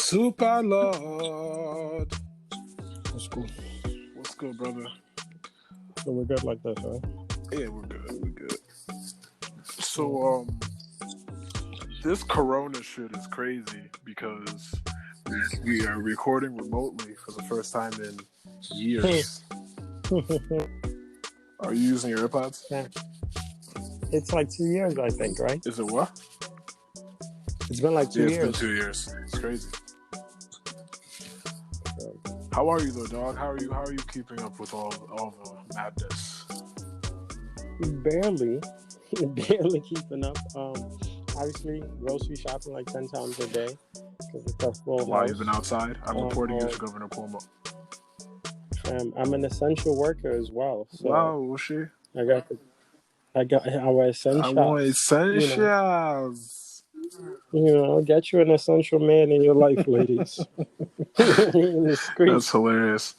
Super Lord. That's cool. What's good, brother? So we're good like this, right? Yeah, we're good. We're good. So, this Corona shit is crazy because we are recording remotely for the first time in years. Are you using your AirPods? Yeah. It's like 2 years, I think, right? Is it what? It's been like 2 years. It's been 2 years. It's crazy. How are you though, dog? How are you keeping up with all the madness? Barely keeping up. Obviously, grocery shopping like 10 times a day because it's a full house. Why you've been outside? I'm reporting you to Governor Cuomo. I'm an essential worker as well. So wow, was she? I got our essentials. I want essentials. Get you an essential man in your life, ladies. In the streets. That's hilarious.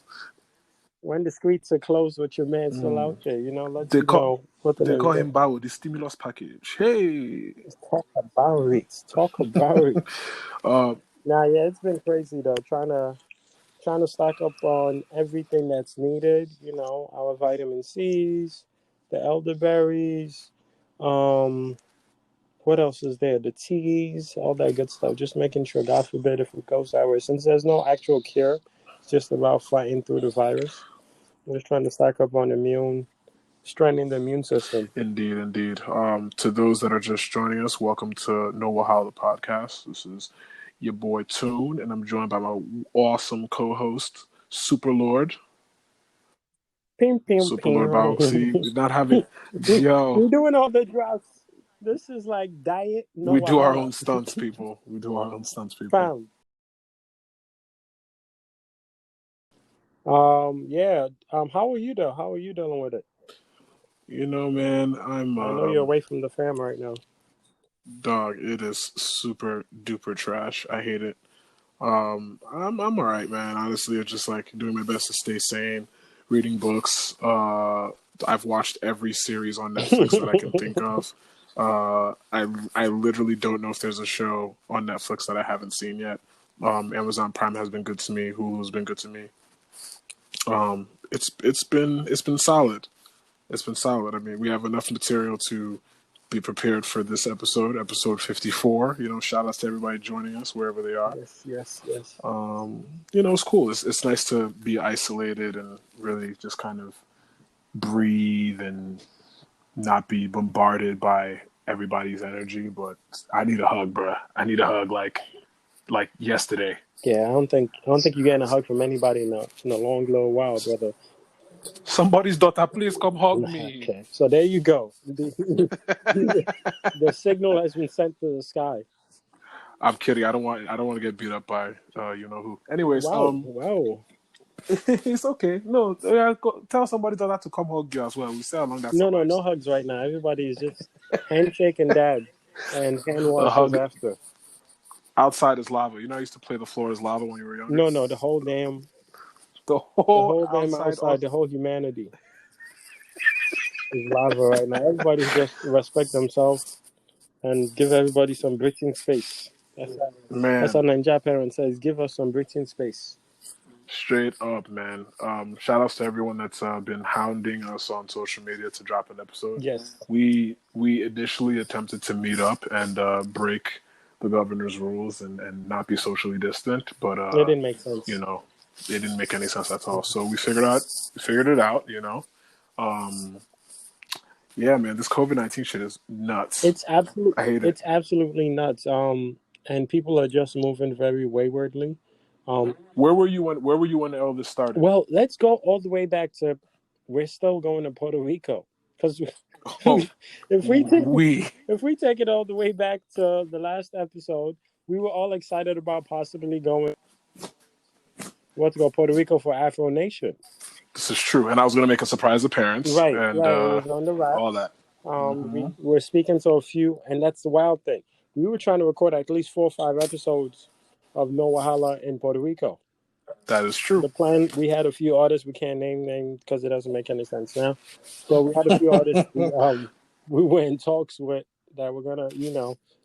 When the streets are closed with your man still out there, let's They call him BAWO, the stimulus package. Hey, talk about it. It's been crazy though. Trying to stock up on everything that's needed. Our vitamin C's, the elderberries, what else is there? The teas, all that good stuff. Just making sure, God forbid, if it goes that way. Since there's no actual cure, it's just about fighting through the virus. I'm just trying to stack up on strengthening the immune system. Indeed. To those that are just joining us, welcome to No Wahala podcast. This is your boy Toon, and I'm joined by my awesome co-host, Super Lord. Super Lord BAWO. See, we're not having... Yo. We're doing all the drops. This is like diet. No we do Wahala. our own stunts, people. Fam. How are you though? How are you dealing with it? Man, I know you're away from the fam right now. Dog, it is super duper trash. I hate it. I'm all right, man. Honestly, it's just like doing my best to stay sane, reading books. I've watched every series on Netflix that I can think of. I literally don't know if there's a show on Netflix that I haven't seen yet. Amazon Prime has been good to me. Hulu's been good to me. It's been solid. It's been solid. I mean, we have enough material to be prepared for this episode 54. Shout outs to everybody joining us wherever they are. Yes. It's cool. It's nice to be isolated and really just kind of breathe and not be bombarded by everybody's energy. But I need a hug, bruh. I need a hug like yesterday. Yeah, I don't think you're getting a hug from anybody in a long little while, brother. Somebody's daughter, please come hug me. Okay, so there you go. The signal has been sent to the sky. I'm kidding. I don't want to get beat up by you know who. Anyways, wow. It's okay. No, tell somebody's daughter to come hug you as well. We say along that. No hugs right now. Everybody is just handshake and dab and hand washes after. Outside is lava. I used to play the floor is lava when you were younger. No, the whole damn outside, the whole humanity is lava right now. Everybody just respect themselves and give everybody some breathing space. That's what Ninja parent says. Give us some breathing space. Straight up, man. Shout outs to everyone that's been hounding us on social media to drop an episode. Yes. We initially attempted to meet up and break the governor's rules and not be socially distant, but it didn't make sense. It didn't make any sense at all. So we figured it out. Yeah, man, this COVID-19 shit is nuts. It's absolutely. I hate it. It's absolutely nuts. And people are just moving very waywardly. Where were you when all this started? Well, let's go all the way back to. We're still going to Puerto Rico because. If we take it all the way back to the last episode, we were all excited about possibly going to go Puerto Rico for Afro Nation. This is true, and I was going to make a surprise appearance, right? And it was on the wrap. all that. We were speaking to a few, and that's the wild thing. We were trying to record at least 4 or 5 episodes of No Wahala in Puerto Rico. That is true. The plan, we had a few artists we can't name because it doesn't make any sense now. So we had a few artists we were in talks with that were gonna,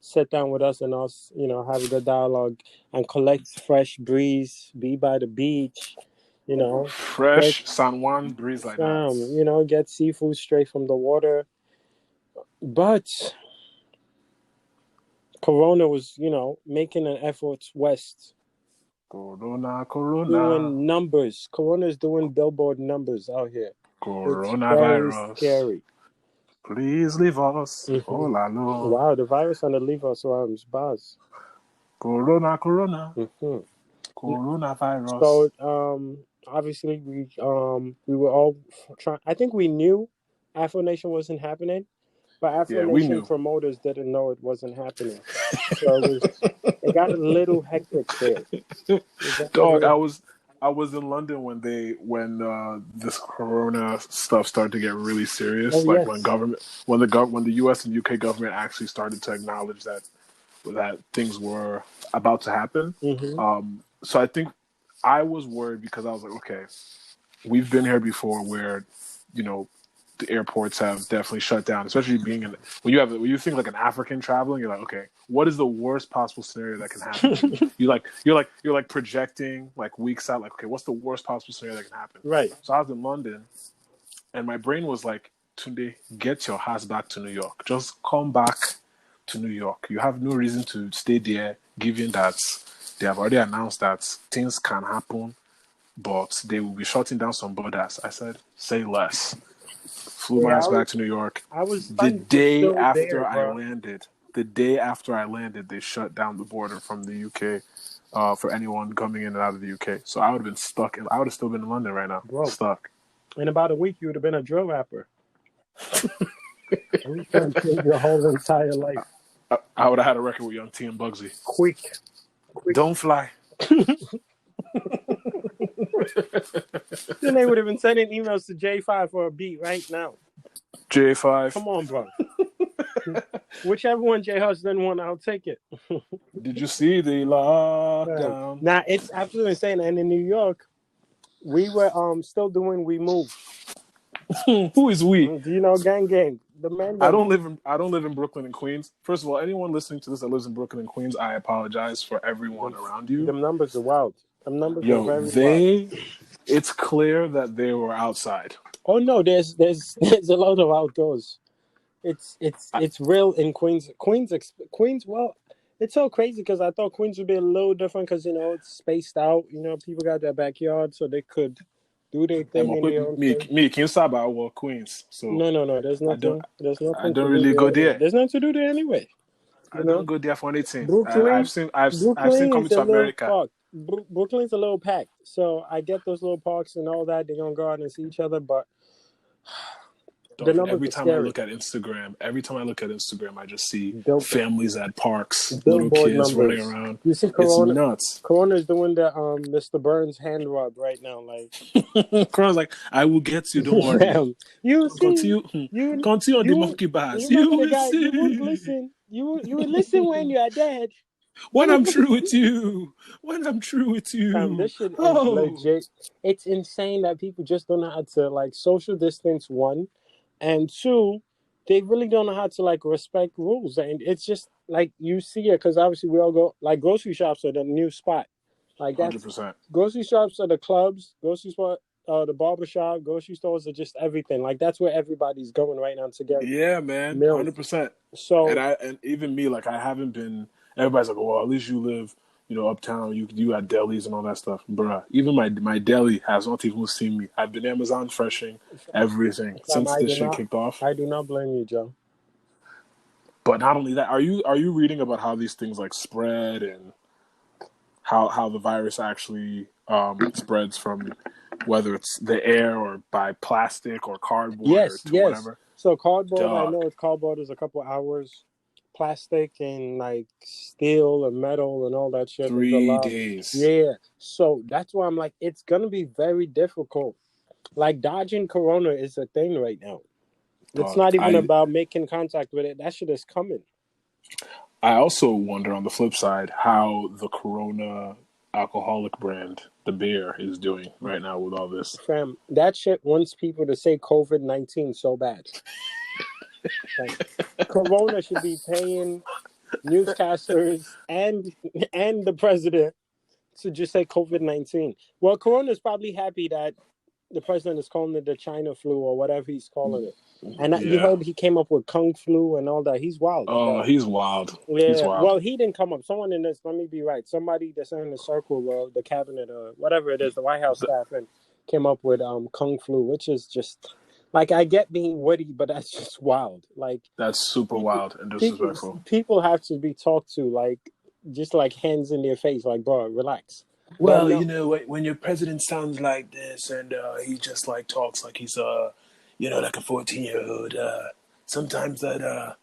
sit down with us and us, have a good dialogue and collect fresh breeze, be by the beach, get Fresh San Juan breeze like that. get seafood straight from the water. But Corona was, making an effort west. Corona. Doing numbers. Corona is doing billboard numbers out here. It's very Coronavirus. scary. Please leave us. Oh la no. Wow, the virus on the leave us arms, buzz. Corona. Mm-hmm. Coronavirus. So, obviously we were all trying. I think we knew Afro Nation wasn't happening, but Afro Nation promoters didn't know it wasn't happening. So it got a little hectic there. Dog, I was in London when this Corona stuff started to get really serious. When the US and UK government actually started to acknowledge that things were about to happen. Mm-hmm. So I think I was worried because I was like, okay, we've been here before where, the airports have definitely shut down, especially when you think like an African traveling, you're like, okay, what is the worst possible scenario that can happen? you're like projecting like weeks out, like, okay, what's the worst possible scenario that can happen? Right. So I was in London and my brain was like, Tunde, get your ass back to New York. Just come back to New York. You have no reason to stay there, given that they have already announced that things can happen, but they will be shutting down some borders. I said, say less. Flew my ass back to New York. The day after I landed, they shut down the border from the UK for anyone coming in and out of the UK. So I would have been stuck. I would have still been in London right now. Bro, stuck. In about a week, you would have been a drill rapper. You can change your whole entire life. I would have had a record with Young T and Bugsy. Quick. Don't fly. Then they would have been sending emails to J5 for a beat right now. J5. Come on, bro. Whichever one J-Hush didn't want, I'll take it. Did you see the lockdown? Now, it's absolutely insane. And in New York, we were still doing We Move. Who is we? Do you know Gang? The man. I don't live in Brooklyn and Queens. First of all, anyone listening to this that lives in Brooklyn and Queens, I apologize for everyone around you. The numbers are wild. The numbers are very wild. It's clear that they were outside. Oh no, there's a lot of outdoors. It's real in Queens. Queens. Well, it's so crazy because I thought Queens would be a little different because it's spaced out. People got their backyard, so they could do their thing in their own place. Me, Kinsaba, Queens. So no. There's nothing. I don't really go there. There's nothing to do there anyway. I don't go there for anything. Brooklyn, I've seen Coming to America. Brooklyn's a little packed, so I get those little parks and all that. They're gonna go out and see each other, but every time I look at Instagram, I just see families at parks, little kids running around. You see Corona, it's nuts. Corona's doing the Mr. Burns hand rub right now, like Corona's like, I will get you, don't worry. Continue on the monkey bars. You would listen. You would listen when you are dead. When I'm true with you. This shit is legit. It's insane that people just don't know how to social distance, one, and two, they really don't know how to respect rules. And it's just you see it because obviously we all go grocery shops are the new spot. That's 100%. Grocery shops are the clubs. Grocery spot. The barbershop, grocery stores are just everything. That's where everybody's going right now together. Yeah, man, 100%. So, and even me, I haven't been. Everybody's like, well, at least you live, uptown. You got delis and all that stuff, bruh. Even my deli has not even seen me. I've been Amazon freshing everything since this shit kicked off. I do not blame you, Joe. But not only that, are you reading about how these things spread and how the virus actually spreads from whether it's the air or by plastic or cardboard or whatever? So cardboard, I know it's cardboard is a couple hours. Plastic and steel and metal and all that shit. 3 days. Yeah. So that's why I'm it's gonna be very difficult. Dodging Corona is a thing right now. It's not even about making contact with it. That shit is coming. I also wonder on the flip side how the Corona alcoholic brand, the beer, is doing right now with all this. Fam, that shit wants people to say COVID-19 so bad. Like, Corona should be paying newscasters and the president to just say COVID-19. Well, Corona's probably happy that the president is calling it the China flu or whatever he's calling it. And you Yeah. heard he came up with Kung flu and all that. He's wild. Oh, he's wild. Yeah. He's wild. Well, he didn't come up. Someone in this, let me be right. Somebody that's in the circle, the cabinet, or whatever it is, the White House staff, and came up with Kung flu, which is just like, I get being witty, but that's just wild. Like, that's super wild and disrespectful. People have to be talked to like just like hands in their face, like, bro, relax. Well, you know, when your president sounds like this and he just like talks like he's you know, like a 14-year-old, sometimes that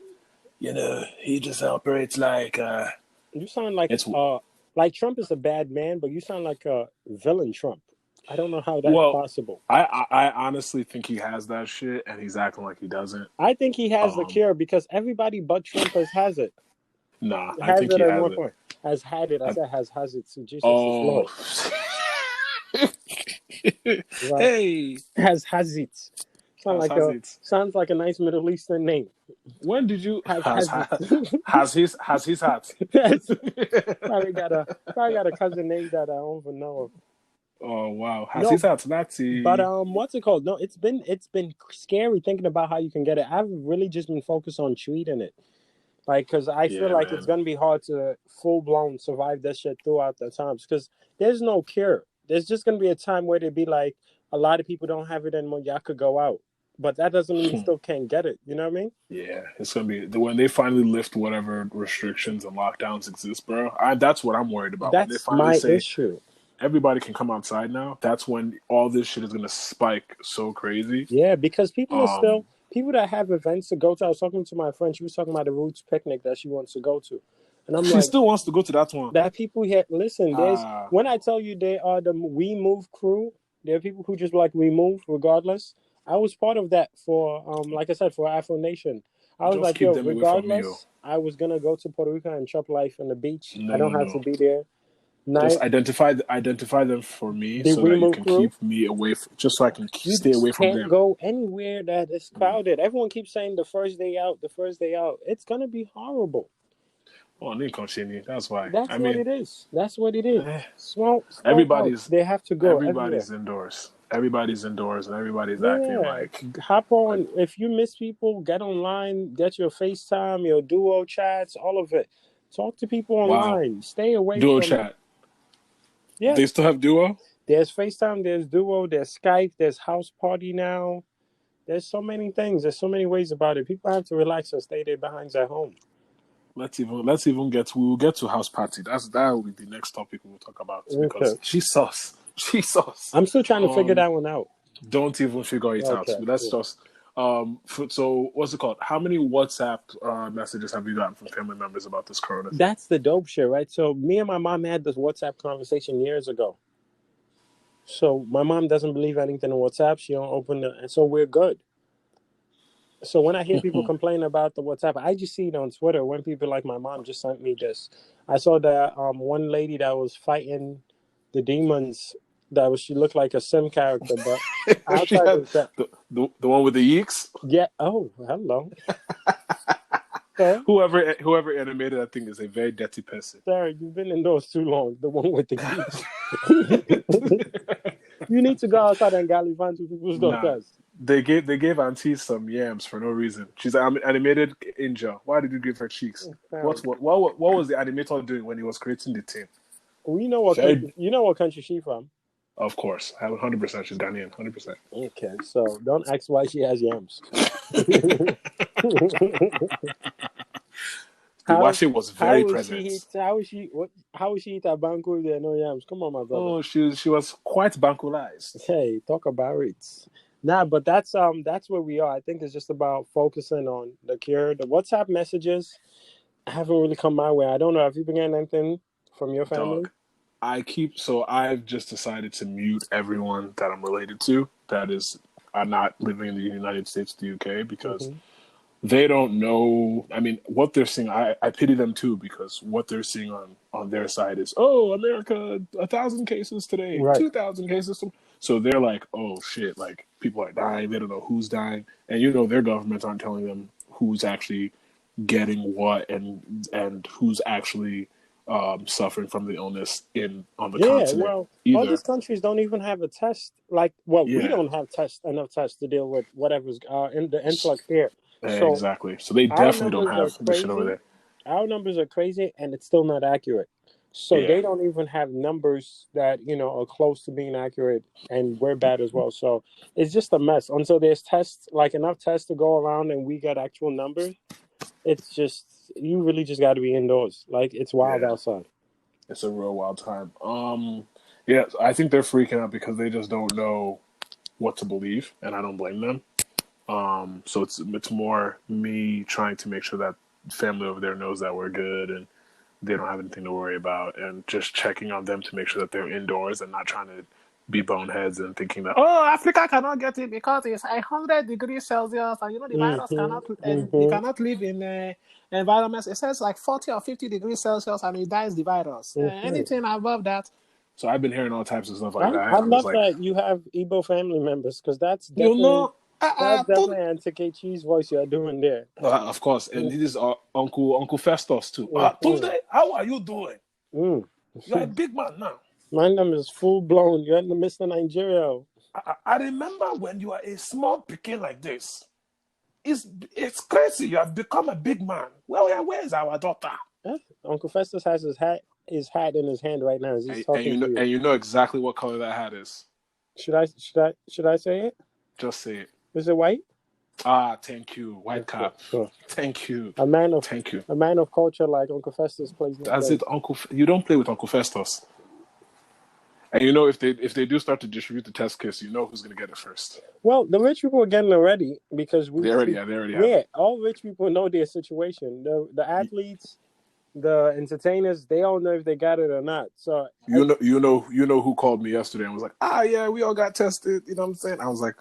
you know, he just operates like you sound like Trump is a bad man, but you sound like a villain Trump. I don't know how that's possible. I honestly think he has that shit and he's acting like he doesn't. I think he has the cure because everybody but Trump has it. Nah, I think he has it. Has had it. I said has it. So Jesus is Lord. Hey, has it. Sounds like a nice Middle Eastern name. When did you has his hat? Probably got a cousin named that I don't even know of. Oh wow, has his hat? But what's it called? No, it's been scary thinking about how you can get it. I've really just been focused on treating it. Like, because I feel like it's going to be hard to full-blown survive that shit throughout the times. Because there's no cure. There's just going to be a time where it'd be like, a lot of people don't have it anymore. Y'all could go out. But that doesn't mean you still can't get it. You know what I mean? Yeah. It's going to be, when they finally lift whatever restrictions and lockdowns exist, bro. That's what I'm worried about. That's when they finally say, issue. Everybody can come outside now. That's when all this shit is going to spike so crazy. Yeah, because people are still... People that have events to go to, I was talking to my friend. She was talking about the Roots picnic that she wants to go to, and I'm she still wants to go to that one. That people here, listen. There's when I tell you they are the We Move crew. There are people who just like We Move regardless. I was part of that for, like I said, for Afro Nation. I was like, yo, regardless, I was gonna go to Puerto Rico and chop life on the beach. I don't have to be there. Just identify them for me so that you can keep me away just so I can stay away from them. You can't go anywhere that is crowded. Everyone keeps saying the first day out. It's going to be horrible. Oh, they continue. That's why. That's what it is. Small everybody's they have to go. Everybody's indoors. Everybody's indoors and everybody's acting like. Hop on. If you miss people, get online, get your FaceTime, your Duo chats, all of it. Talk to people online. Wow. Stay away Duo from chat. Yeah. They still have Duo? There's FaceTime, there's Duo, there's Skype, there's HouseParty now. There's so many things. There's so many ways about it. People have to relax and stay their behinds at home. We'll get to HouseParty. That will be the next topic we'll talk about because she's sauce. I'm still trying to figure that one out. Don't even figure it out. That's just so what's it called? How many WhatsApp messages have you gotten from family members about this corona? That's the dope shit, right? So me and my mom had this WhatsApp conversation years ago. So my mom doesn't believe anything in WhatsApp. She don't open it, and so we're good. So when I hear people complain about the WhatsApp, I just see it on Twitter when people like my mom just sent me this. I saw that one lady that was fighting the demons. She looked like a Sim character, but the one with the yeeks. Yeah. Oh, hello. Whoever animated that thing is a very dirty person. Sorry, you've been indoors too long. The one with the yeeks. You need to go outside and gallivant to people's daughters. They gave Auntie some yams for no reason. She's an animated angel. Why did you give her cheeks? What was the animator doing when he was creating the team? Well, you know what country she's from? Of course, 100%. She's Ghanaian, 100%. Okay, so don't ask why she has yams. Washi was very present. How is she eat a banku if there are no yams? Come on, my brother. Oh, she was quite bankulized. Hey, talk about it. Nah, but that's where we are. I think it's just about focusing on the cure. The WhatsApp messages haven't really come my way. I don't know. Have you been getting anything from your family? Dog. I've just decided to mute everyone that I'm related to that are not living in the United States, the UK, because they don't know. I mean, what they're seeing, I pity them too, because what they're seeing on their side is, oh, America, 1,000 cases today, 2,000 cases. So they're like, oh shit, like people are dying. They don't know who's dying. And their governments aren't telling them who's actually getting what and who's actually suffering from the illness on the continent well, all either. these countries don't even have a test. Like, well, we Yeah, don't have enough tests to deal with whatever's in the influx here. So exactly. So they our definitely don't numbers are have the shit over crazy. there. Our numbers are crazy, and it's still not accurate. So Yeah, they don't even have numbers that are close to being accurate, and we're bad as well. So it's just a mess until there's tests, like enough tests to go around, and we get actual numbers. It's just you really just got to be indoors. Like it's wild yeah. outside. It's a real wild time. Yeah, I think they're freaking out because they just don't know what to believe, and I don't blame them. So it's more me trying to make sure that family over there knows that we're good and they don't have anything to worry about, and just checking on them to make sure that they're indoors and not trying to be boneheads and thinking that Africa cannot get it because it's 100 degrees Celsius and the virus cannot and you cannot live in environments. It says like 40 or 50 degrees Celsius and it dies the virus. Anything above that. So I've been hearing all types of stuff like that, I and I'm just love like, that you have Igbo family members because you know, that's definitely Antike Cheese voice you're doing there. of course, and this is Uncle Festus too. Tunde, how are you doing? You're a big man now. My name is full blown. You're in the Mr. Nigeria. I remember when you are a small pikin like this. It's crazy. You have become a big man. Where is our daughter? Uncle Festus has his hat in his hand right now as he's talking to you. And you know exactly what color that hat is. Should I say it? Just say it. Is it white? Thank you. White cap. Thank you. Thank you. A man of culture like Uncle Festus plays. That's it, Uncle. You don't play with Uncle Festus. And you know if they do start to distribute the test kits, you know who's going to get it first. Well, the rich people are getting it ready because they already have it. Yeah, all rich people know their situation. The athletes, the entertainers, they all know if they got it or not. So you know who called me yesterday and was like, yeah, we all got tested. You know what I'm saying? I was like,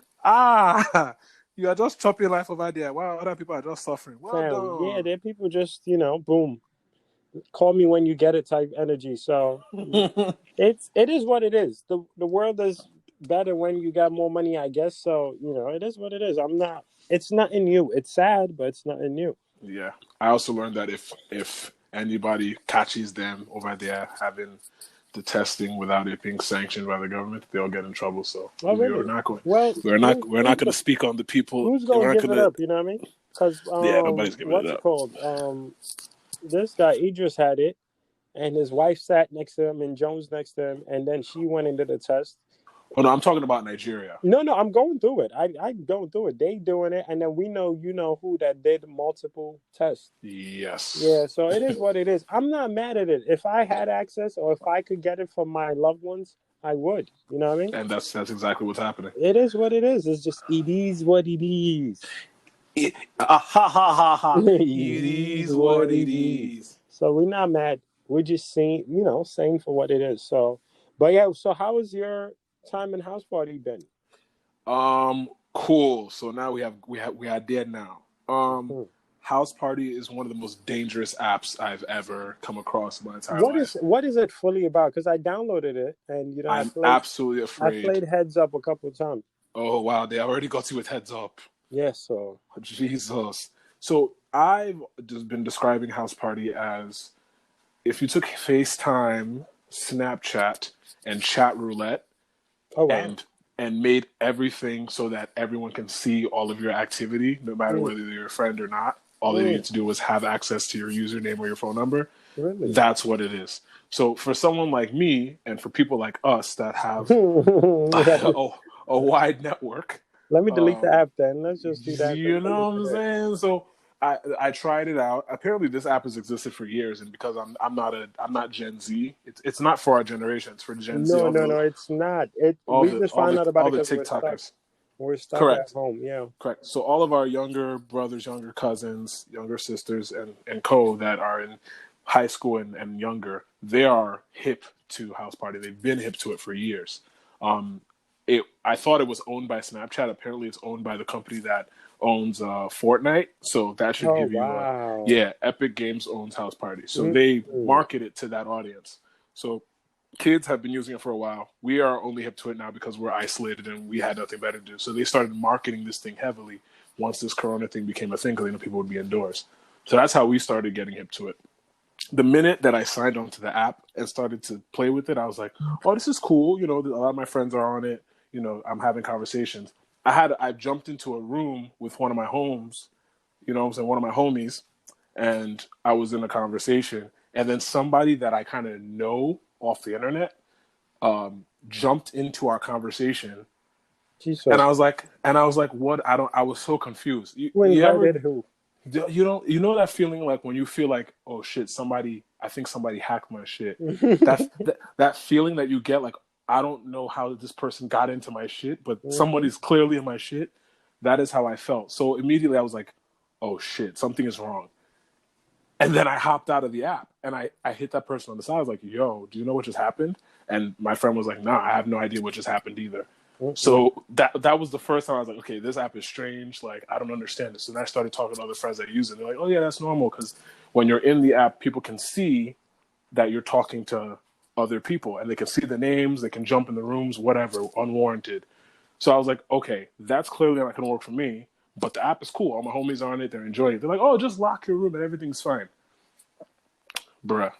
you are just chopping life over there. Wow, other people are just suffering. Well yeah, there are people just boom, call me when you get it type energy. So it is what it is. The world is better when you got more money, I guess. So it is what it is. It's not in you. It's sad, but it's not in you. Yeah, I also learned that if anybody catches them over there having the testing without it being sanctioned by the government, they'll get in trouble. So we're not going. Well, we're not going to speak on the people. Who's going to give it up? You know what I mean? Because nobody's giving it up. What's it called? This guy Idris had it, and his wife sat next to him, and Jones next to him, and then she went into the test. Oh no, I'm talking about Nigeria. No, I'm going through it. I'm going through it. They doing it, and then we know who that did multiple tests. Yes. Yeah, so it is what it is. I'm not mad at it. If I had access or if I could get it from my loved ones, I would. You know what I mean? And that's exactly what's happening. It is what it is. It's just it is what it is. It is what it is. So we're not mad. We're just saying for what it is. So, but yeah. So how was your time in HouseParty been? Cool. So now we are there now. HouseParty is one of the most dangerous apps I've ever come across in my entire life. What is it fully about? Because I downloaded it and I'm absolutely afraid. I played Heads Up a couple of times. Oh wow, they already got you with Heads Up. Yes, so Jesus. So I've just been describing HouseParty as if you took FaceTime, Snapchat, and chat roulette, and made everything so that everyone can see all of your activity, no matter whether you're a friend or not. All they need to do is have access to your username or your phone number. Really? That's what it is. So for someone like me, and for people like us that have a wide network. Let me delete the app then. Let's just do that. You know what I'm saying? So I tried it out. Apparently this app has existed for years, and because I'm not Gen Z, it's not for our generation, it's for Gen Z. No, it's not. We just found out about it because TikTokers. We're stuck at home, yeah. Correct. So all of our younger brothers, younger cousins, younger sisters, and co that are in high school and younger, they are hip to HouseParty. They've been hip to it for years. I thought it was owned by Snapchat. Apparently, it's owned by the company that owns Fortnite. So that should give you Epic Games owns HouseParty. So they market it to that audience. So kids have been using it for a while. We are only hip to it now because we're isolated and we had nothing better to do. So they started marketing this thing heavily once this Corona thing became a thing, because people would be indoors. So that's how we started getting hip to it. The minute that I signed onto the app and started to play with it, I was like, oh, this is cool. A lot of my friends are on it. I'm having conversations. I jumped into a room with one of my homes, one of my homies, and I was in a conversation, and then somebody that I kind of know off the internet jumped into our conversation. Jesus. And I was like, what? I was so confused. Who invited who? That feeling like when you feel like, oh shit, I think somebody hacked my shit. that feeling that you get, like, I don't know how this person got into my shit, but somebody's clearly in my shit. That is how I felt. So immediately I was like, oh shit, something is wrong. And then I hopped out of the app and I hit that person on the side. I was like, yo, do you know what just happened? And my friend was like, nah, I have no idea what just happened either. So that was the first time I was like, okay, this app is strange. Like, I don't understand this. And I started talking to other friends that use it. They're like, oh, yeah, that's normal. Because when you're in the app, people can see that you're talking to other people. And they can see the names. They can jump in the rooms, whatever, unwarranted. So I was like, okay, that's clearly not going to work for me. But the app is cool. All my homies are on it. They're enjoying it. They're like, oh, just lock your room and everything's fine. Bruh.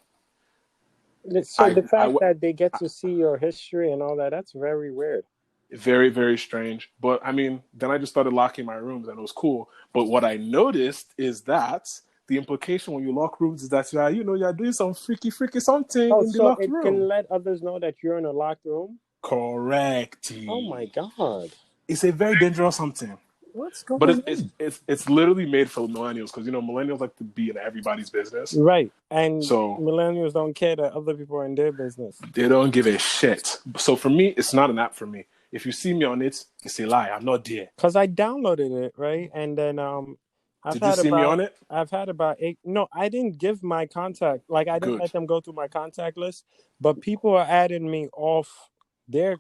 So the fact that they get to see your history and all that, that's very weird. Very, very strange. But I mean, then I just started locking my rooms and it was cool. But what I noticed is that the implication when you lock rooms is that you're doing some freaky something in the locked room. So it can let others know that you're in a locked room? Correct. Oh my God. It's a very dangerous something. What's going on? But it's literally made for millennials, because millennials like to be in everybody's business. Right. And so millennials don't care that other people are in their business. They don't give a shit. So for me, it's not an app for me. If you see me on it, it's a lie. I'm not there. Because I downloaded it, right? And then Did you see me on it? I've had about 8. No, I didn't give my contact. Like, I didn't let them go through my contact list. But people are adding me off their,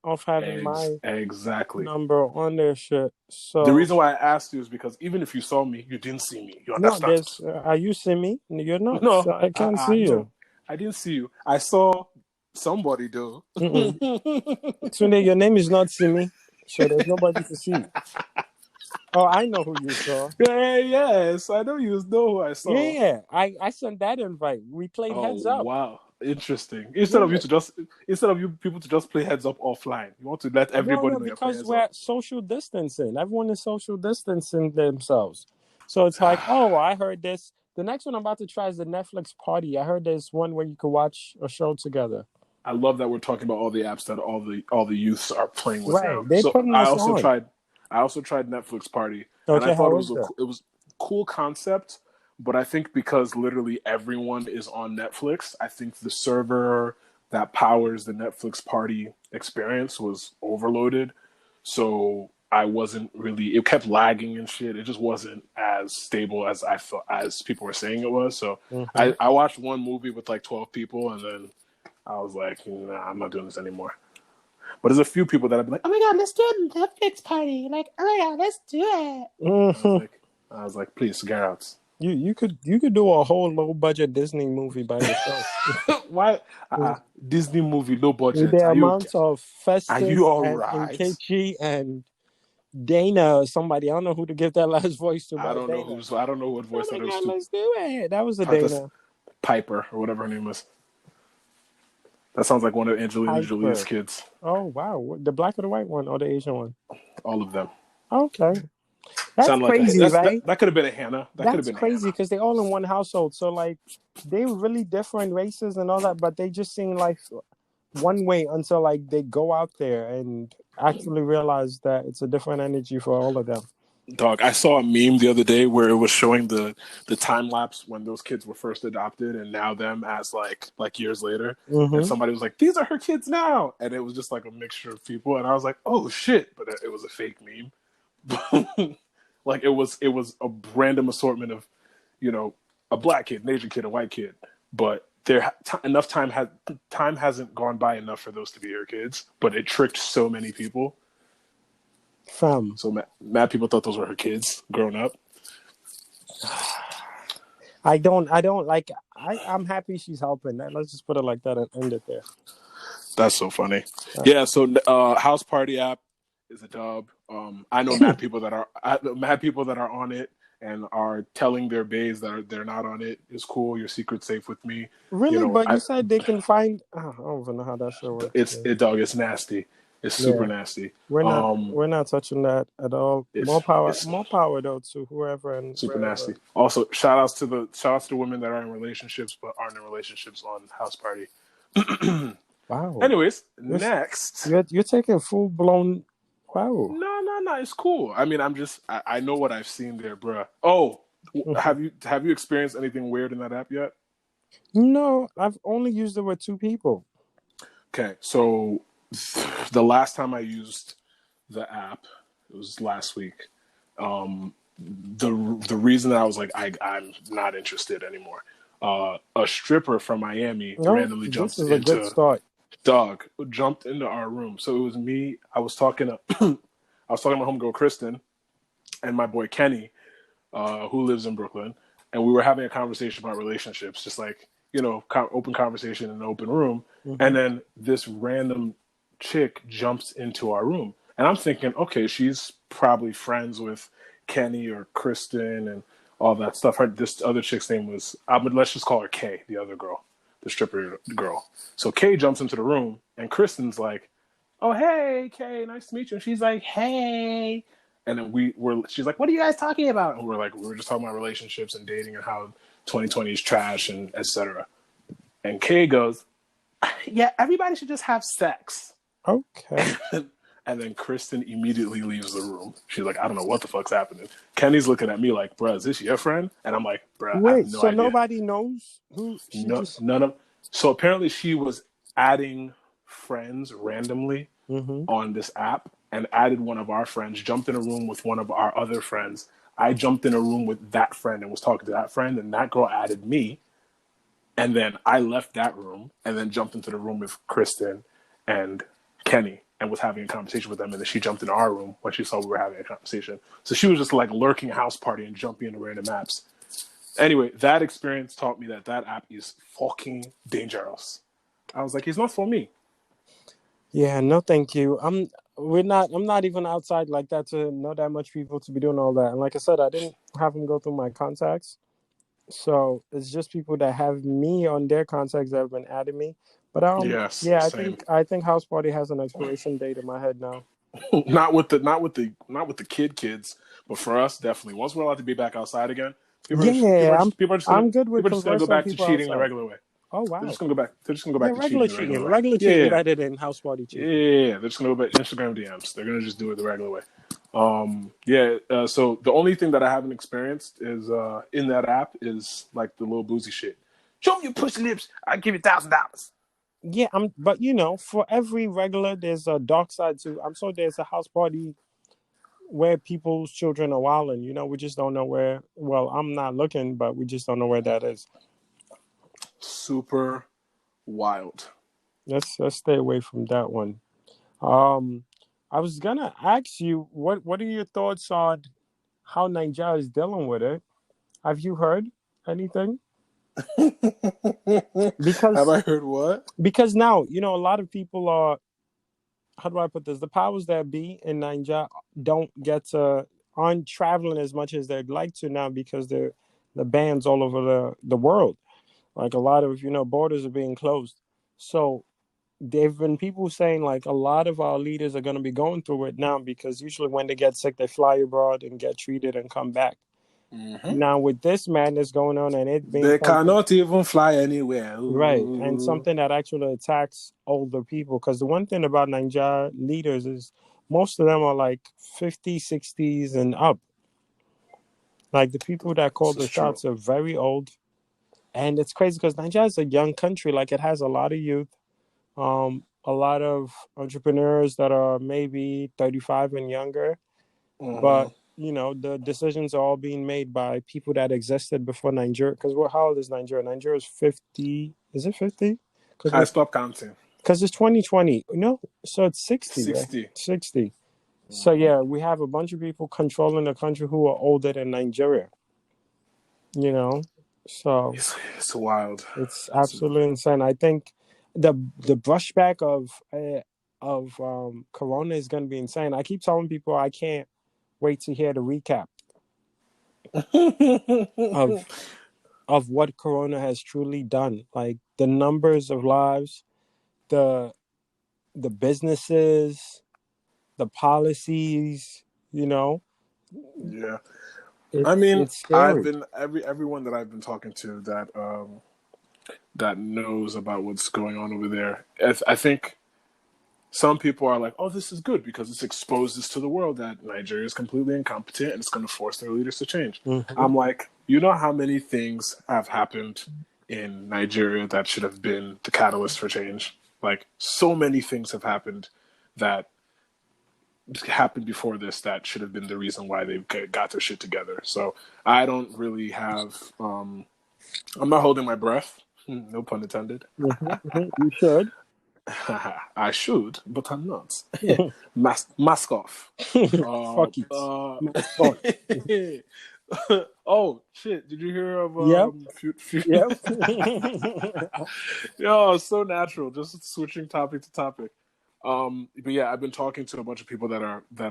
off having my number on their shit. So the reason why I asked you is because even if you saw me, you didn't see me. You understand? No, are you seeing me? You're not. No, so I can't see you. I didn't see you. I saw somebody though. Tunde, your name is not Simi, so there's nobody to see. Oh, I know who you saw. Yes, I know you know who I saw. Yeah, I sent that invite. We played Heads Up. Wow, interesting. Instead of you people to just play Heads Up offline, you want to let everybody know because we're social distancing. Everyone is social distancing themselves. So it's like, oh, I heard this. The next one I'm about to try is the Netflix party. I heard there's one where you could watch a show together. I love that we're talking about all the apps that all the youths are playing with now. They putting us on. I also tried Netflix Party, and I thought it was a cool concept, but I think because literally everyone is on Netflix, I think the server that powers the Netflix Party experience was overloaded. So I wasn't really. It kept lagging and shit. It just wasn't as stable as I thought, as people were saying it was. So I watched one movie with like 12 people, and then I was like, nah, I'm not doing this anymore. But there's a few people that have been like, oh my God, let's do a Netflix party. Like, oh my God, let's do it. I was like, please, get out. You could do a whole low budget Disney movie by yourself. Why? Disney movie, low budget. With the amount of Festus and Nkechi and Dana or somebody. I don't know who to give that last voice to. I don't know what voice that is. Let's do it. That was a Dana. Piper or whatever her name was. That sounds like one of Angelina Jolie's kids. Oh, wow. The black or the white one or the Asian one? All of them. Okay. That's crazy, right? That could have been a Hannah. That's crazy because they're all in one household. So, like, they were really different races and all that, but they just seem like one way until, like, they go out there and actually realize that it's a different energy for all of them. Dog, I saw a meme the other day where it was showing the time lapse when those kids were first adopted and now them as like years later. And somebody was like, these are her kids now. And it was just like a mixture of people. And I was like, oh shit. But it was a fake meme. Like it was a random assortment of, a black kid, an Asian kid, a white kid. But enough time hasn't gone by enough for those to be her kids. But it tricked so many people. So mad people thought those were her kids growing up. I don't like. I'm happy she's helping. Let's just put it like that and end it there. That's so funny. Yeah. So HouseParty app, is a dub. I know mad people that are on it and are telling their bays that they're not on it. It's cool. Your secret's safe with me. Really? But you said they can find. I don't even know how that show works. It's nasty. It's super nasty. We're not touching that at all. More power though to whoever and super wherever. Nasty. Also, shout outs to the women that are in relationships but aren't in relationships on HouseParty. Wow. Anyways, next. You're taking full blown. Wow. No. It's cool. I mean, I know what I've seen there, bruh. Oh, have you experienced anything weird in that app yet? No, I've only used it with 2 people. Okay, so the last time I used the app, it was last week. The reason that I was like, I'm not interested anymore. A stripper from Miami randomly jumped into. This is a good start. Dog jumped into our room. So it was me. I was talking to my homegirl Kristen and my boy Kenny, who lives in Brooklyn, and we were having a conversation about relationships, just like, open conversation in an open room. Mm-hmm. And then this random chick jumps into our room, and I'm thinking, okay, she's probably friends with Kenny or Kristen and all that stuff. This other chick's name was, let's just call her Kay, the other girl, the stripper girl. So Kay jumps into the room, and Kristen's like, "Oh, hey, Kay, nice to meet you." And she's like, "Hey." And then she's like, "What are you guys talking about?" And we were just talking about relationships and dating and how 2020 is trash and etc. And Kay goes, "Yeah, everybody should just have sex." Okay. And then Kristen immediately leaves the room. She's like, "I don't know what the fuck's happening." Kenny's looking at me like, "Bruh, is this your friend?" And I'm like, "Bruh, I have no idea." Nobody knows who she none of. So apparently she was adding friends randomly on this app and added one of our friends, jumped in a room with one of our other friends. I jumped in a room with that friend and was talking to that friend, and that girl added me. And then I left that room and then jumped into the room with Kristen and Kenny and was having a conversation with them. And then she jumped in our room when she saw we were having a conversation. So she was just like lurking house party and jumping into random apps. Anyway, that experience taught me that app is fucking dangerous. I was like, it's not for me. Yeah, no, thank you. I'm not even outside like that to know that much people to be doing all that. And like I said, I didn't have them go through my contacts. So it's just people that have me on their contacts that have been adding me. But same. I think HouseParty has an expiration date in my head now. not with the kids, but for us, definitely. Once we're allowed to be back outside again, people are just gonna go back to cheating the regular way. Oh wow! They're just gonna go back to cheating the regular way. Regular cheating better than HouseParty cheating. Yeah, they're just gonna go back Instagram DMs. They're gonna just do it the regular way. So the only thing that I haven't experienced is in that app is like the little boozy shit. Show me your pussy lips, I give you $1,000. Yeah, but for every regular, there's a dark side too. I'm sure there's a HouseParty where people's children are wilding. We just don't know where. Well, I'm not looking, but we just don't know where that is. Super wild. Let's stay away from that one. I was gonna ask you what are your thoughts on how Nigeria is dealing with it? Have you heard anything? Have I heard what? Because now a lot of people are. How do I put this? The powers that be in Nigeria aren't traveling as much as they'd like to now because the bans all over the world. Like a lot of borders are being closed. So there've been people saying like a lot of our leaders are going to be going through it now because usually when they get sick, they fly abroad and get treated and come back. Mm-hmm. Now with this madness going on and it being they cannot even fly anywhere. Ooh. Right, and something that actually attacks older people, because the one thing about Nigeria leaders is most of them are like 50s, 60s and up. Like the people that call the shots are very old, and it's crazy because Nigeria is a young country. Like it has a lot of youth, a lot of entrepreneurs that are maybe 35 and younger, but the decisions are all being made by people that existed before Nigeria. Because how old is Nigeria? Nigeria is 50. Is it 50? I stopped counting. Because it's 2020. No, so it's 60. 60. Right? 60. Mm-hmm. So yeah, we have a bunch of people controlling the country who are older than Nigeria. So it's wild. It's absolutely insane. I think the brushback of of Corona is going to be insane. I keep telling people I can't wait to hear the recap of what Corona has truly done. Like the numbers of lives, the businesses, the policies. Yeah. I mean, It's I've scary. been everyone that I've been talking to that knows about what's going on over there. I think some people are like, "Oh, this is good because it's exposed this to the world that Nigeria is completely incompetent and it's going to force their leaders to change." Mm-hmm. I'm like, you know how many things have happened in Nigeria that should have been the catalyst for change? Like, so many things have happened that happened before this that should have been the reason why they got their shit together. So I don't really have. I'm not holding my breath. No pun intended. You should. I should, but I'm not. Mask off. Fuck it. Mask on. Oh shit! Did you hear of Yep. Yep. Yo, so natural. Just switching topic to topic. But yeah, I've been talking to a bunch of people that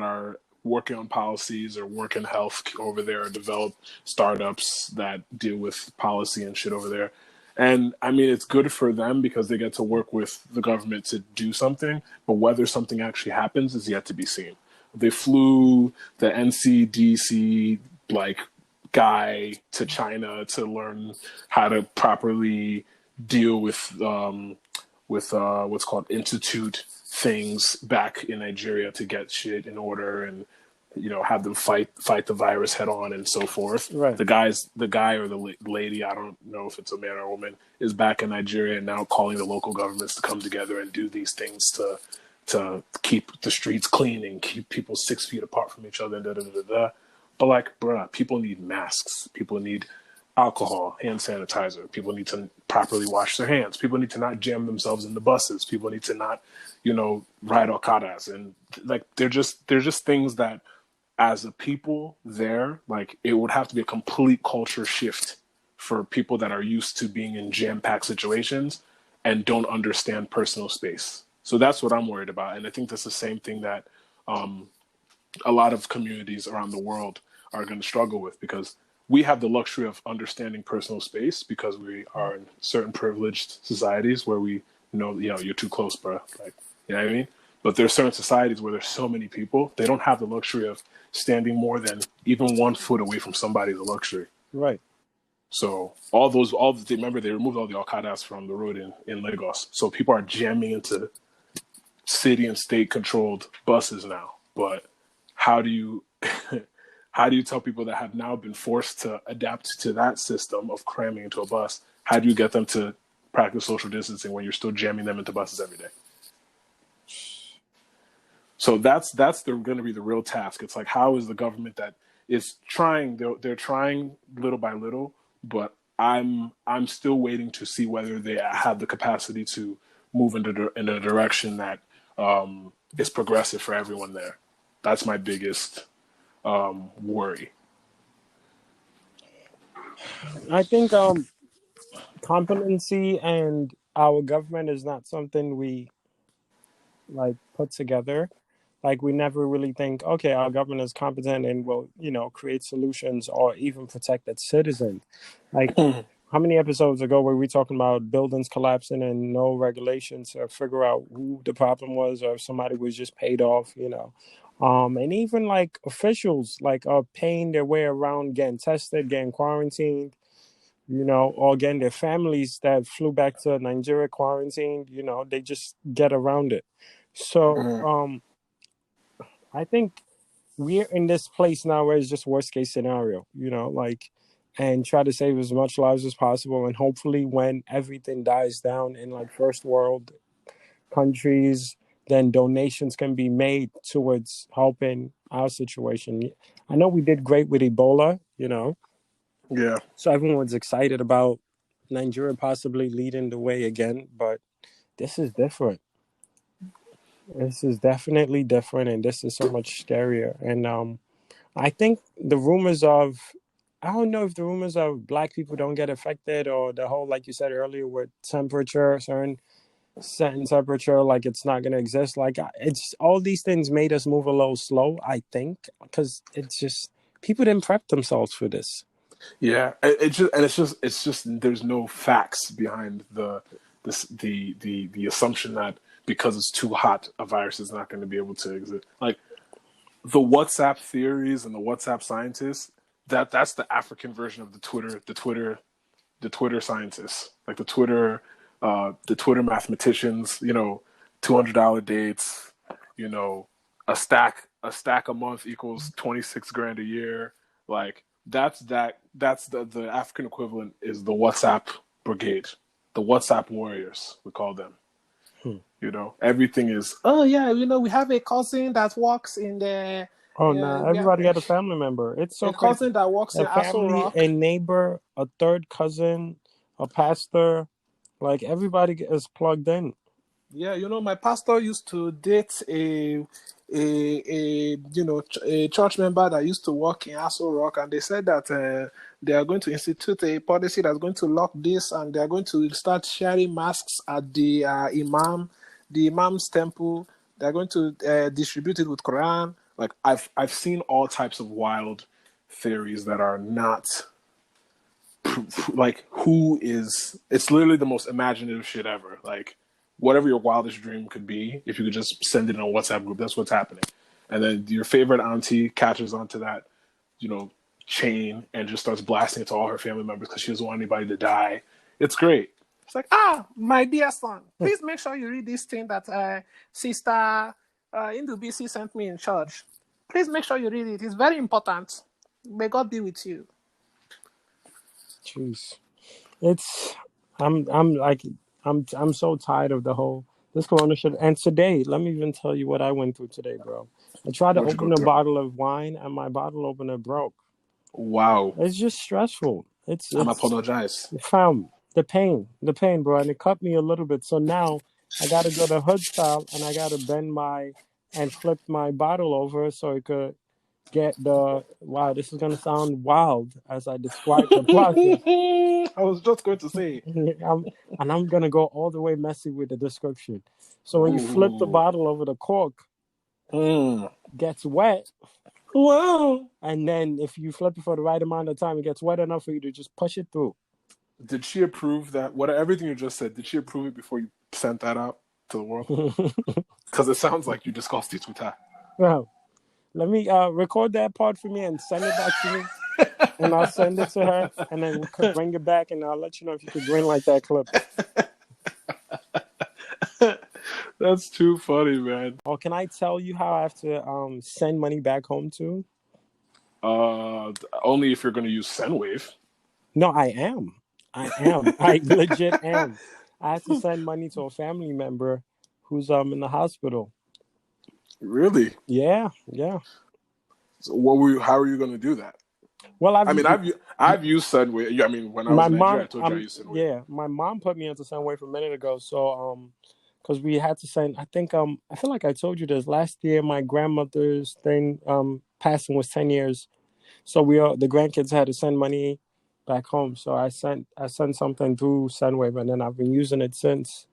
are working on policies or work in health over there, or develop startups that deal with policy and shit over there. And I mean, it's good for them because they get to work with the government to do something. But whether something actually happens is yet to be seen. They flew the NCDC like guy to China to learn how to properly deal with what's called institute things back in Nigeria to get shit in order and have them fight the virus head on and so forth. Right. The guy or the lady, I don't know if it's a man or a woman, is back in Nigeria and now calling the local governments to come together and do these things to keep the streets clean and keep people 6 feet apart from each other. And da, da, da, da. But like, bruh, people need masks. People need alcohol, hand sanitizer. People need to properly wash their hands. People need to not jam themselves in the buses. People need to not, ride Okadas. And like, they're just things that, as a people there, like, it would have to be a complete culture shift for people that are used to being in jam-packed situations and don't understand personal space. So that's what I'm worried about. And I think that's the same thing that a lot of communities around the world are going to struggle with, because we have the luxury of understanding personal space because we are in certain privileged societies where we you're too close, bro. Like, you know what I mean? But there's certain societies where there's so many people, they don't have the luxury of standing more than even 1 foot away from somebody is a luxury. Right. So remember they removed all the Okadas from the road in Lagos. So people are jamming into city and state controlled buses now. But how do you how do you tell people that have now been forced to adapt to that system of cramming into a bus? How do you get them to practice social distancing when you're still jamming them into buses every day? So that's going to be the real task. It's like, how is the government that is trying? They're trying little by little, but I'm still waiting to see whether they have the capacity to move in a direction that is progressive for everyone there. That's my biggest worry. I think competency and our government is not something we like put together. Like, we never really think, okay, our government is competent and will, create solutions or even protect its citizens. Like, how many episodes ago were we talking about buildings collapsing and no regulations to figure out who the problem was, or if somebody was just paid off, and even like officials like are paying their way around getting tested, getting quarantined, or getting their families that flew back to Nigeria quarantined, they just get around it. So I think we're in this place now where it's just worst case scenario, and try to save as much lives as possible. And hopefully when everything dies down in like first world countries, then donations can be made towards helping our situation. I know we did great with Ebola, Yeah. so everyone was excited about Nigeria possibly leading the way again, but this is different. This is definitely different, and this is so much scarier. And I think I don't know if the rumors of Black people don't get affected, or the whole, like you said earlier, with temperature, certain setting temperature like it's not going to exist. Like it's all these things made us move a little slow, I think, because it's just people didn't prep themselves for this. Yeah, it's just there's no facts behind the assumption that because it's too hot, a virus is not going to be able to exist. Like the WhatsApp theories and the WhatsApp scientists, that's the African version of the Twitter scientists, like the Twitter mathematicians. $200 dates. A stack a month equals 26 grand a year. Like that's the African equivalent is the WhatsApp brigade, the WhatsApp warriors, we call them. Everything is, oh yeah, we have a cousin that works in the Oh no, everybody got a family member. It's so a crazy. cousin that works A in family, Rock. a neighbor, a third cousin, a pastor, like everybody is plugged in. Yeah, my pastor used to date a church member that used to work in Rock, and they said that they are going to institute a policy that's going to lock this, and they are going to start sharing masks at the imam's temple. They're going to distribute it with Quran. Like I've seen all types of wild theories that are not like it's literally the most imaginative shit ever. Like whatever your wildest dream could be, if you could just send it in a WhatsApp group, that's what's happening. And then your favorite auntie catches onto that, chain and just starts blasting it to all her family members because she doesn't want anybody to die. It's great. It's like, my dear son, please make sure you read this thing that Sister Indubisi sent me in church. Please make sure you read it. It's very important. May God be with you. Jeez, I'm so tired of this corona shit. And today, let me even tell you what I went through today, bro. I tried to open a bottle of wine and my bottle opener broke. Wow. It's just stressful. I apologize. Fam, the pain, bro, and it cut me a little bit. So now I got to go to hood style and I got to bend and flip my bottle over so it could get wow, this is going to sound wild as I describe the process. I was just going to say. I'm going to go all the way messy with the description. So when you flip the bottle over, the cork gets wet. Wow. And then if you flip it for the right amount of time, it gets wet enough for you to just push it through. Did she approve that? Everything you just said, did she approve it before you sent that out to the world? Because it sounds like you discussed it with her. Well, let me record that part for me and send it back to me. And I'll send it to her and then bring it back and I'll let you know if you could grin like that clip. That's too funny, man. Oh, can I tell you how I have to send money back home to? Only if you're going to use SendWave. No, I am. I legit am. I have to send money to a family member who's in the hospital. Really? Yeah. So how are you going to do that? Well, I've used SendWave. I mean, when I was in Nigeria, I told you I used SendWave. Yeah, my mom put me into SendWave a minute ago. So, because we had to send, I think, I feel like I told you this last year. My grandmother's passing was 10 years, so the grandkids had to send money back home. So I sent something through SendWave, and then I've been using it since.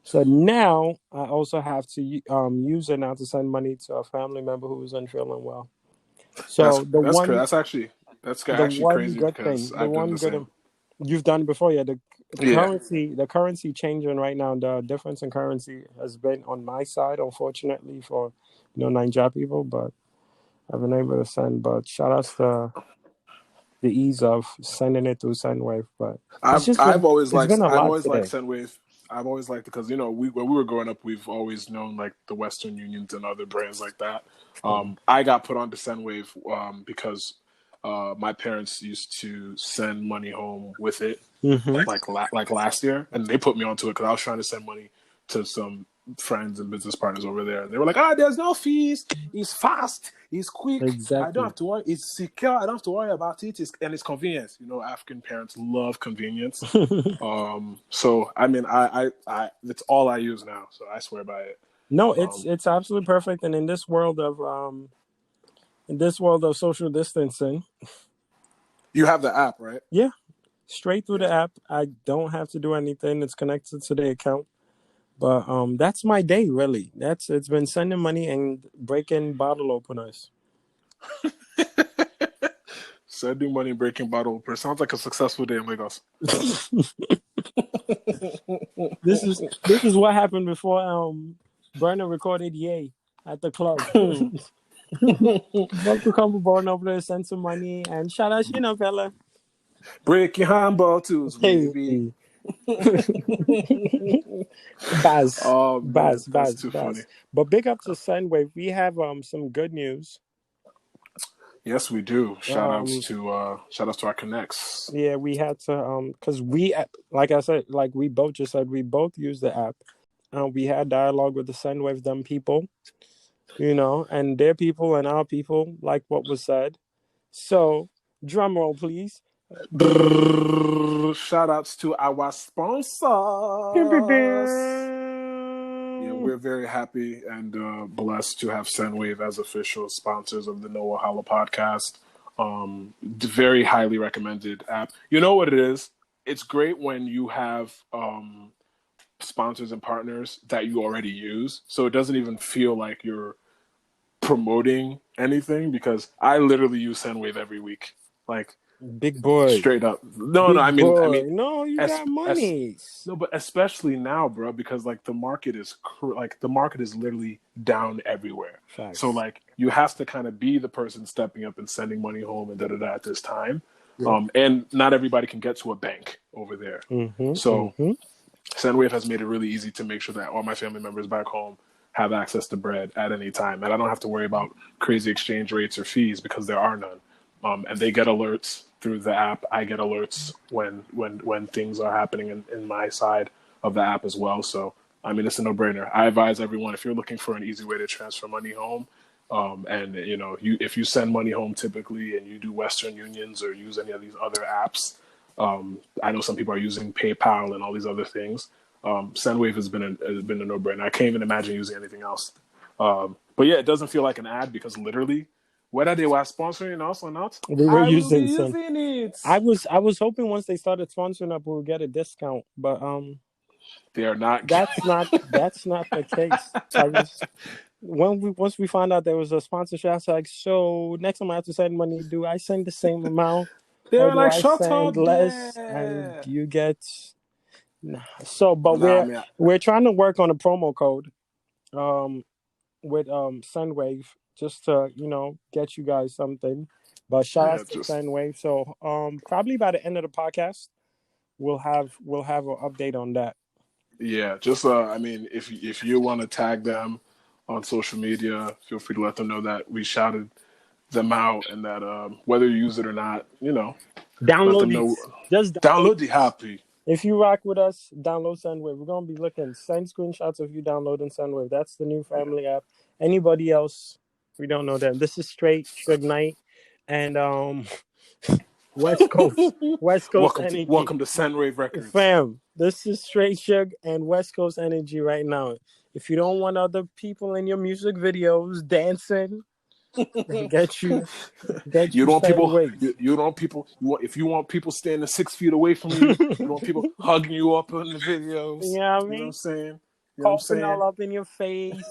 So now I also have to use it now to send money to a family member who isn't feeling well. So that's actually crazy because I've done the same. You've done it before, yeah. The currency changing right now. The difference in currency has been on my side, unfortunately, for Nigeria people. But I've been able to send. But shout out to the ease of sending it through SendWave. But I've always liked SendWave. I've always liked it because when we were growing up, we've always known like the Western Unions and other brands like that. I got put onto SendWave because my parents used to send money home with it, like last year, and they put me onto it because I was trying to send money to some friends and business partners over there. They were like, there's no fees. It's fast. It's quick. Exactly. I don't have to worry. It's secure. I don't have to worry about it. It's convenience. African parents love convenience. So I mean, I it's all I use now. So I swear by it. No, it's absolutely perfect. And in this world of social distancing, you have the app, right? Yeah, straight through the app. I don't have to do anything. It's connected to the account. But that's my day really. It's been sending money and breaking bottle openers. Sending money, breaking bottle openers. Sounds like a successful day in Lagos. This is what happened before Burner recorded Yay at the club. Love to come aboard over there, send some money, and shout out, fella. Break your hand bottles, baby. Baz, Oh man, Baz, that's Baz, too funny. Baz. But big up to Sendwave. We have some good news. Yes, we do. Shout outs to our connects. Yeah, we had to because we, like I said, like we both just said, we both use the app. We had dialogue with the Sendwave them people, and their people and our people, like what was said. So, drum roll, please. Shout outs to our sponsors. Yeah, we're very happy and blessed to have Sendwave as official sponsors of the Wahala podcast. Very highly recommended app. You know what it is? It's great when you have sponsors and partners that you already use, so it doesn't even feel like you're promoting anything, because I literally use Sendwave every week. Like, big boy, straight up. No, I mean, no, you got money. No, but especially now, bro, because like the market is literally down everywhere. Facts. So like you have to kind of be the person stepping up and sending money home and at this time. Yeah. And not everybody can get to a bank over there. So Sendwave has made it really easy to make sure that all my family members back home have access to bread at any time, and I don't have to worry about crazy exchange rates or fees because there are none. And they get alerts through the app. I get alerts when things are happening in my side of the app as well. So, I mean, it's a no-brainer. I advise everyone, if you're looking for an easy way to transfer money home, and if you send money home typically and you do Western Unions or use any of these other apps, I know some people are using PayPal and all these other things. Sendwave has been a no-brainer. I can't even imagine using anything else. But yeah, it doesn't feel like an ad because literally, whether they were sponsoring us or not, we were using it. I was hoping once they started sponsoring up, we would get a discount, but they are not. That's not the case. Once we found out there was a sponsorship, I was like, so next time I have to send money, do I send the same amount? They were like, I shut send up less, there. and you get. So, but we're trying to work on a promo code, with Sendwave, just to get you guys something. But shout out to Sendwave. So probably by the end of the podcast, we'll have an update on that. Yeah, just I mean, if you want to tag them on social media, feel free to let them know that we shouted them out, and that whether you use it or not, download it. Just download the happy. If you rock with us, download Sendwave. We're gonna be send screenshots of you downloading Sendwave. That's the new family app. Anybody else, we don't know them. This is straight Suge Knight and West Coast energy. Welcome to Sendwave Records, fam. This is straight Suge and West Coast energy right now. If you don't want other people in your music videos dancing, get you. You don't want people. You don't want people. If you want people standing 6 feet away from you, you want people hugging you up in the videos. You know what I mean? You know what I'm saying? Coughing all up in your face,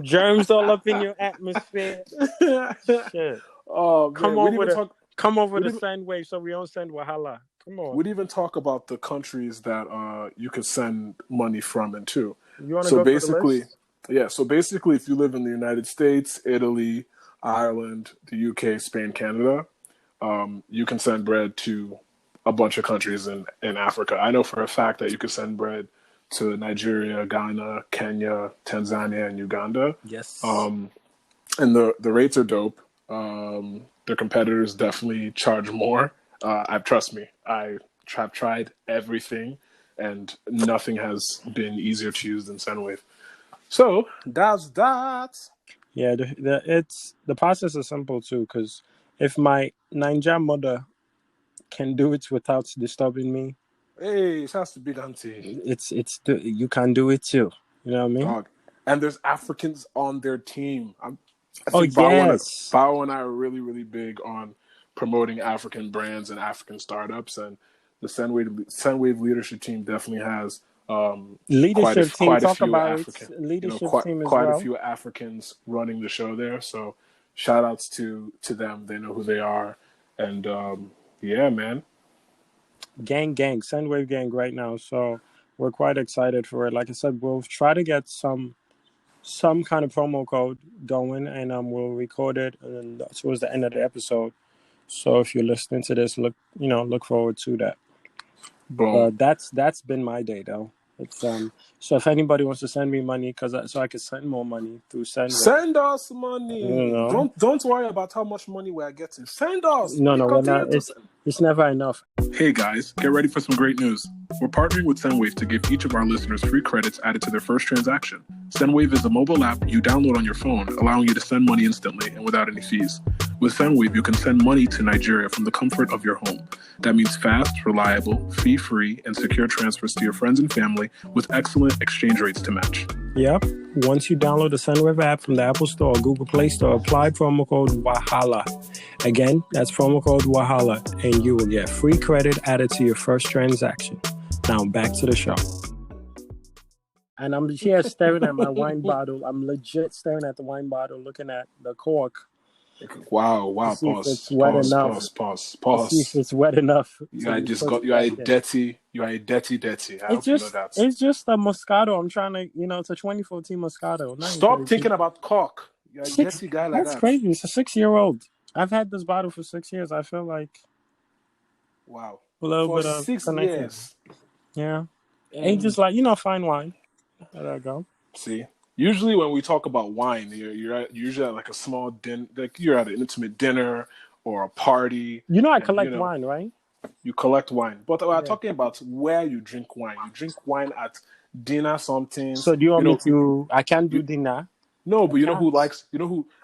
germs all up in your atmosphere. Shit. Oh, man. Come over to Sendwave so we don't send Wahala. Come on. We'd even talk about the countries that you could send money from and to. You want to go basically, through the list? Yeah, so basically, if you live in the United States, Italy, Ireland, the UK, Spain, Canada, you can send bread to a bunch of countries in Africa. I know for a fact that you could send bread to Nigeria, Ghana, Kenya, Tanzania, and Uganda. Yes. And the rates are dope. Their competitors definitely charge more. Trust me, I have tried everything, and nothing has been easier to use than Sendwave. So that's that. Yeah, the process is simple too. Because if my Ninja mother can do it without disturbing me, hey, it has to be done. You can do it too. You know what I mean? Dog. And there's Africans on their team. I think BAWO and I are really, really big on promoting African brands and African startups, and the Sendwave leadership team definitely has Leadership team, quite a talk few about African, its leadership team as quite a well. few Africans running the show there. So shout outs to them. They know who they are, and yeah, man. Gang, Sendwave gang right now. So we're quite excited for it. Like I said, we'll try to get some kind of promo code going, and we'll record it and towards the end of the episode. So if you're listening to this, look forward to that. Boom. That's been my day though. It's so if anybody wants to send me money, so I can send more money through Sendwave. Send us money. You know? Don't worry about how much money we're getting. Send us. No, we're Continue not. to send. It's never enough. Hey guys, get ready for some great news. We're partnering with Sendwave to give each of our listeners free credits added to their first transaction. Sendwave is a mobile app you download on your phone, allowing you to send money instantly and without any fees. With Sendwave, you can send money to Nigeria from the comfort of your home. That means fast, reliable, fee-free, and secure transfers to your friends and family with excellent exchange rates to match. Yep. Once you download the Sendwave app from the Apple Store or Google Play Store, apply promo code Wahala. Again, that's promo code Wahala, and you will get free credit added to your first transaction. Now back to the show. And I'm here staring at my wine bottle. I'm legit staring at the wine bottle, looking at the cork. Wow. Pause. See if it's wet enough. You are a dirty. It's just a Moscato. I'm trying to, it's a 2014 Moscato. Stop thinking about cork. You're a dirty guy like that. That's crazy. It's a 6-year-old. I've had this bottle for 6 years. I feel like wow. A little for bit of 6 connection. years. Yeah. Ain't just like, fine wine. There I go. See? Usually when we talk about wine, you're usually at like a small dinner, like you're at an intimate dinner or a party. I collect wine, right? You collect wine. But we're talking about where you drink wine. You drink wine at dinner something. So do you want me to I can't do dinner? No, but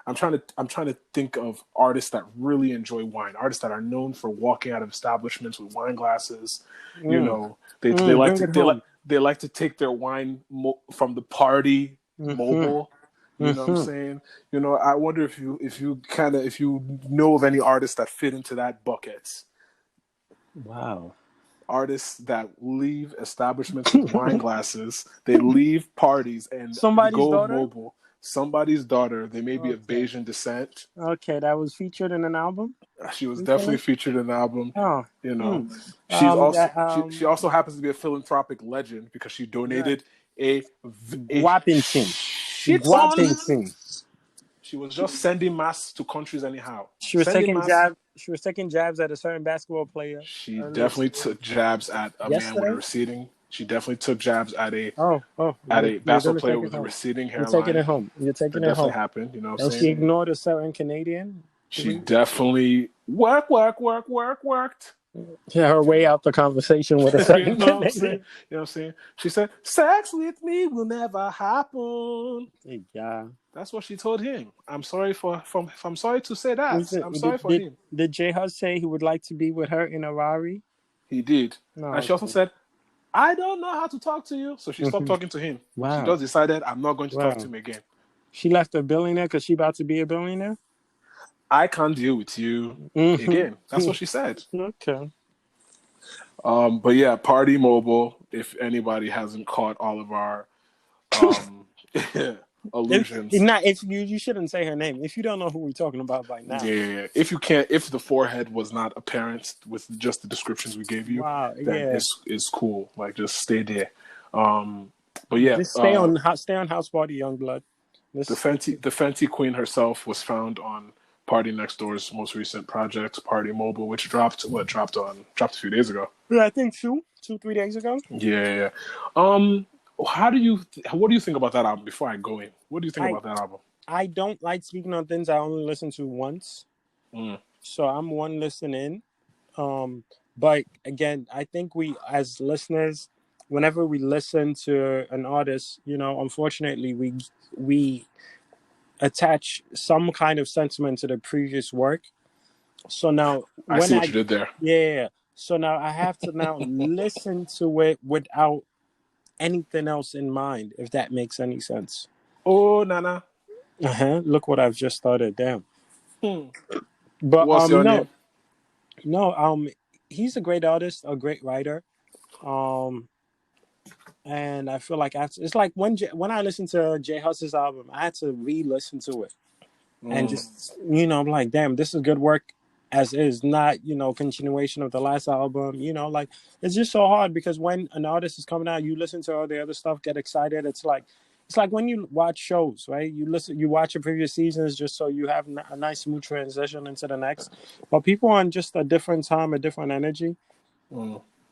I'm trying to think of artists that really enjoy wine, artists that are known for walking out of establishments with wine glasses. They like to take their wine from the party mobile. You know what I'm saying? I wonder if you know of any artists that fit into that bucket. Wow. Artists that leave establishments with wine glasses, they leave parties and go mobile. Somebody's daughter. They may be of Bayesian descent. Okay, that was featured in an album? She was definitely featured in an album. Oh. She also happens to be a philanthropic legend because she donated a whopping thing. She was just sending masks to countries anyhow. She was taking jabs at a certain basketball player. She definitely took jabs at a man with a receding. She definitely took jabs at a basketball player with a receding hairline. You're taking it home. That definitely happened. You know what I'm saying? She ignored a certain Canadian. She definitely worked. Yeah, her way out the conversation with a certain Canadian. You know what I'm saying? She said, "Sex with me will never happen." Yeah. That's what she told him. I'm sorry to say that. I'm sorry for him. Did J Hus say he would like to be with her in a Rari? He did. And she also said, I don't know how to talk to you. So she stopped talking to him. Wow. She just decided, I'm not going to talk to him again. She left a billionaire because she about to be a billionaire? I can't deal with you again. That's what she said. Okay. But yeah, PARTYMOBILE, if anybody hasn't caught all of our allusions. If you shouldn't say her name. If you don't know who we're talking about by now. Yeah. If the forehead was not apparent with just the descriptions we gave you, then it's cool. Like, just stay there. But yeah. Just stay on HouseParty, Youngblood. The Fenty Queen herself was found on Party Next Door's most recent project, PARTYMOBILE, which dropped a few days ago. Yeah, I think 3 days ago. Yeah. What do you think about that album? Before I go in, what do you think about that album? I don't like speaking on things I only listen to once, so I'm one listen in. But again, I think we as listeners, whenever we listen to an artist, unfortunately, we attach some kind of sentiment to the previous work. So now, I see what you did there. Yeah. So now I have to listen to it without anything else in mind, if that makes any sense. Oh, Nana. Look what I've just started. Damn. But what's your name? No, he's a great artist, a great writer. and I feel like it's like when I listened to J Hus's album, I had to re-listen to it and just I'm like, damn, this is good work as is, not continuation of the last album. Like it's just so hard because when an artist is coming out, you listen to all the other stuff, get excited. It's like when you watch shows, right? You watch the previous seasons just so you have a nice smooth transition into the next. But people on just a different time, a different energy.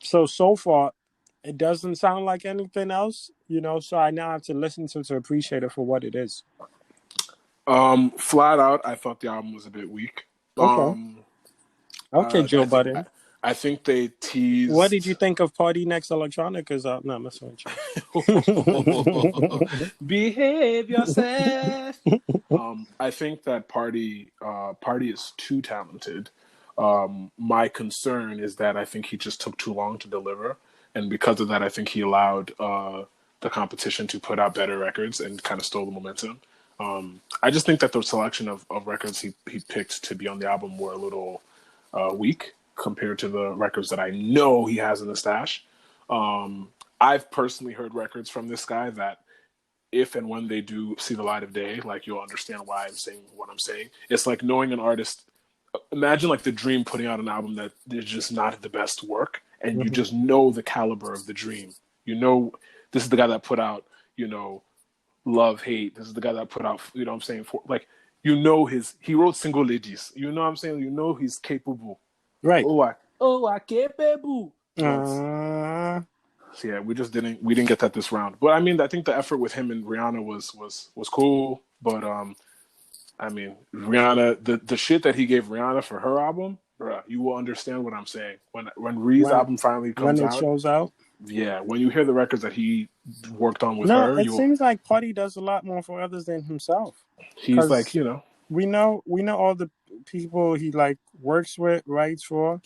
So far, it doesn't sound like anything else, so I now have to listen to appreciate it for what it is. Flat out, I thought the album was a bit weak. Okay, Joe Budden. I think they teased. What did you think of Party Next Electronica's out? No, that's not you. Behave yourself. I think that Party is too talented. My concern is that I think he just took too long to deliver, and because of that, I think he allowed the competition to put out better records and kind of stole the momentum. I just think that the selection of records he picked to be on the album were a little weak compared to the records that I know he has in the stash. I've personally heard records from this guy that if and when they do see the light of day, like you'll understand why I'm saying what I'm saying. It's like knowing an artist. Imagine like The Dream putting out an album that is just not the best work, and you just know the caliber of The Dream. This is the guy that put out, Love, Hate. This is the guy that put out, what I'm saying? He wrote Single Ladies. You know what I'm saying? He's capable. Right. I capable. So yeah, we didn't get that this round. But I mean, I think the effort with him and Rihanna was cool. But Rihanna, the shit that he gave Rihanna for her album, bruh, you will understand what I'm saying. When Rhee's album finally comes out. When it shows out. Yeah, when you hear the records that he worked on with her. It seems like Party does a lot more for others than himself. He's like, We know all the people he like works with, writes for.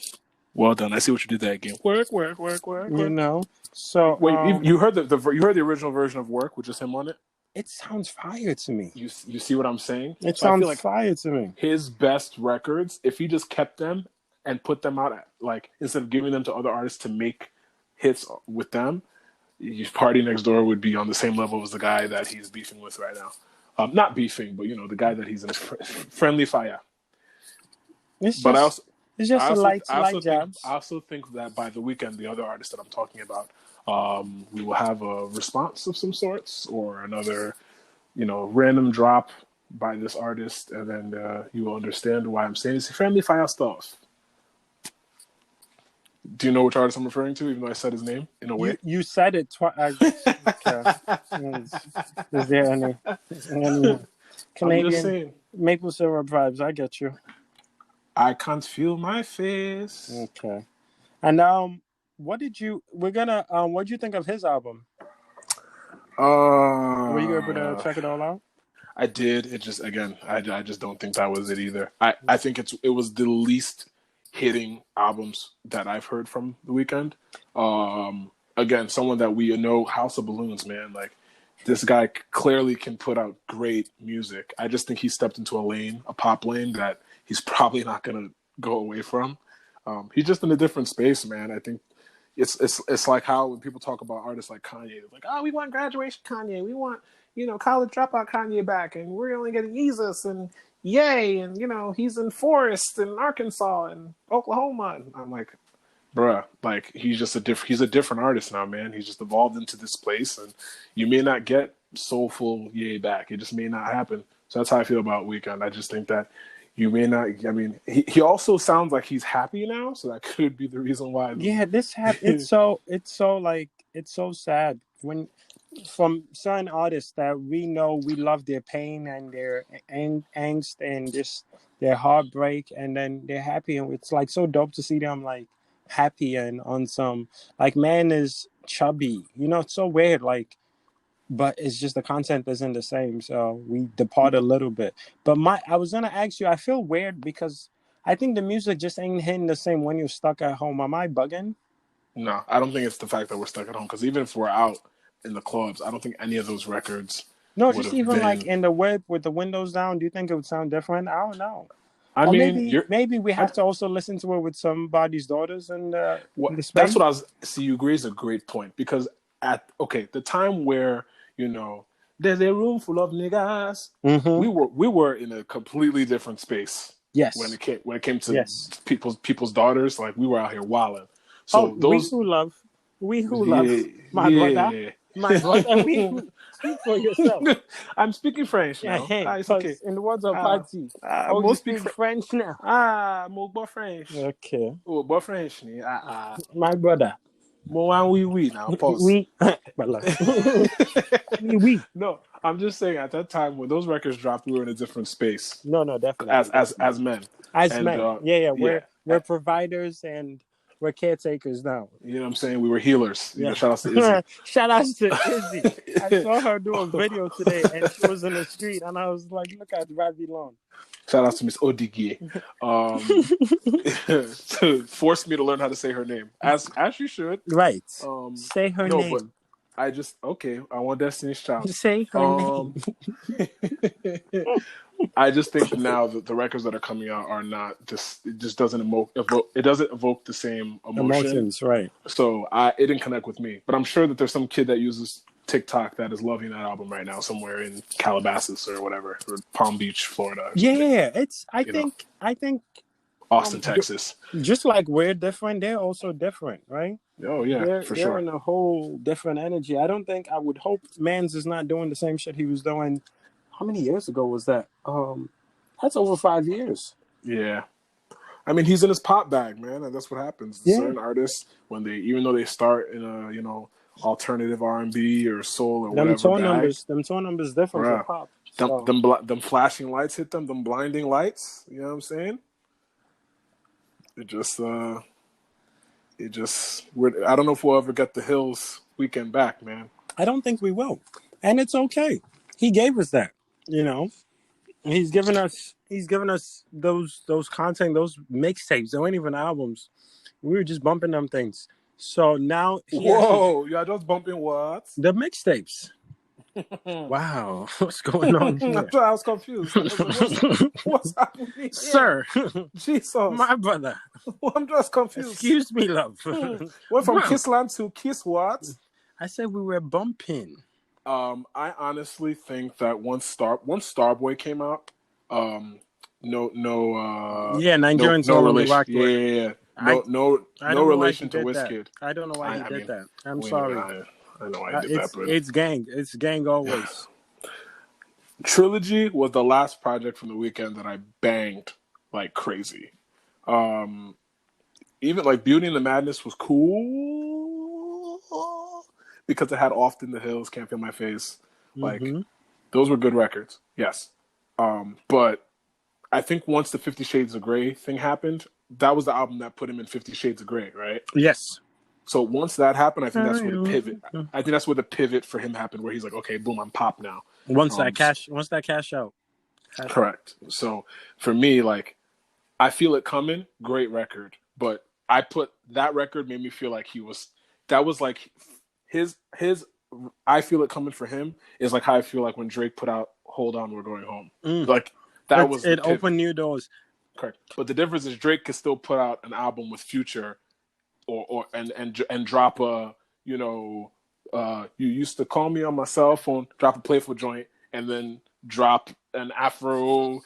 Well done. I see what you did there again. Work. So wait, you heard the original version of Work with just him on it? It sounds fire to me. You see what I'm saying? It sounds like fire to me. His best records, if he just kept them and put them out, like instead of giving them to other artists to make hits with them, Party Next Door would be on the same level as the guy that he's beefing with right now. Not beefing, but the guy that he's in friendly fire. It's just a light jab. I also think that by the weekend, the other artist that I'm talking about, we will have a response of some sorts or another, random drop by this artist, and then you will understand why I'm saying it's friendly fire stuff. Do you know which artist I'm referring to, even though I said his name in a way? You said it twice. Is there any Canadian maple syrup vibes? I get you. I can't feel my face. Okay. And what did you think of his album? Were you able to check it all out? I did. It just, again, I just don't think that was it either. I think it was the least hitting albums that I've heard from the weekend. Again, someone that we know, House of Balloons, man. Like, this guy clearly can put out great music. I just think he stepped into a pop lane that he's probably not going to go away from. He's just in a different space, man. I think it's like how when people talk about artists like Kanye, they're like, oh, we want graduation Kanye. We want, college dropout Kanye back. And we're only getting Yeezus and Yay. And, he's in Forest and Arkansas and Oklahoma. And I'm like, bruh, like he's a different artist now, man. He's just evolved into this place. And you may not get soulful Ye back. It just may not happen. So that's how I feel about Weeknd. I just think that you may not. I mean, he also sounds like he's happy now, so that could be the reason why. Yeah, it's so sad when from certain artists that we know we love their pain and their angst and just their heartbreak, and then they're happy, and it's like so dope to see them like happy and on some like man is chubby. It's so weird, like. But it's just the content isn't the same, so we depart a little bit. But I was gonna ask you, I feel weird because I think the music just ain't hitting the same when you're stuck at home. Am I bugging? No, I don't think it's the fact that we're stuck at home. Because even if we're out in the clubs, I don't think any of those records. No, just even like in the whip with the windows down. Do you think it would sound different? I don't know. I mean, maybe we have to also listen to it with somebody's daughters and the space. That's what I was. See, you agree is a great point because the time where, you know, there's a room full of niggas. Mm-hmm. We were in a completely different space. Yes. When it came to people's daughters, like we were out here wilding. So we who love, my yeah. brother, we who speak for yourself. I'm speaking French now. It's okay. In the words of Party, you speak French now. Mo gbọ́ French. Okay. Oh, gbọ́ French ni. My brother. Mo wá oui now. Pause. Oui. Oui. No, I'm just saying at that time when those records dropped, we were in a different space. No, definitely. As men. We're providers and we're caretakers now. You know what I'm saying? We were healers. You know, shout out to Izzy. Shout out to Izzy. I saw her do a video today and she was in the street and I was like, look at Ravi Long. Shout out to Miss Odigie. To force me to learn how to say her name. As you should. Right. Say her name. But I want Destiny's Child. Say her name. I just think now that the records that are coming out are not just, it just doesn't evoke the same emotions, right? So it didn't connect with me. But I'm sure that there's some kid that uses TikTok that is loving that album right now somewhere in Calabasas or whatever, or Palm Beach, Florida. Yeah, I think Austin, Texas. Just like we're different, they're also different, right? Oh yeah, for sure. They're in a whole different energy. I would hope Mans is not doing the same shit he was doing. How many years ago was that? That's over 5 years. Yeah. I mean, he's in his pop bag, man, and that's what happens. Certain artists, even though they start in a, alternative R&B or soul or whatever. Them tone numbers different for pop. So. Them flashing lights hit them, them blinding lights. You know what I'm saying? I don't know if we'll ever get the Hills weekend back, man. I don't think we will. And it's okay. He gave us that, He's given us those content, those mixtapes. They weren't even albums. We were just bumping them things. So now you're just bumping what? The mixtapes. Wow. What's going on here? I was confused. What's happening here? Sir. Jesus. My brother. I'm just confused. Excuse me, love. Went from Kissland to Kiss what? I said we were bumping. I honestly think that once Starboy came out, Nigerians no relation. Yeah. No relation to Wizkid. I don't know why he did that. I'm sorry. I know why he did that, but it's gang. It's gang always. Trilogy was the last project from the weekend that I banged like crazy. Even like Beauty and the Madness was cool because it had Off in the Hills, Can't Feel My Face. Like those were good records. Yes. But I think once the 50 Shades of Grey thing happened, that was the album that put him in 50 Shades of Grey, right? Yes. So once that happened, I think that's where the pivot. I think that's where the pivot for him happened, where he's like, "Okay, boom, I'm pop now." Once that cash out. Correct. So for me, like, I Feel It Coming, great record, but I put that record made me feel like that was like his. I Feel It Coming for him is like how I feel like when Drake put out Hold On, We're Going Home. Like that was it opened new doors. Correct. But the difference is Drake could still put out an album with Future and drop a, you used to call me on my cell phone, drop a playful joint, and then drop an Afro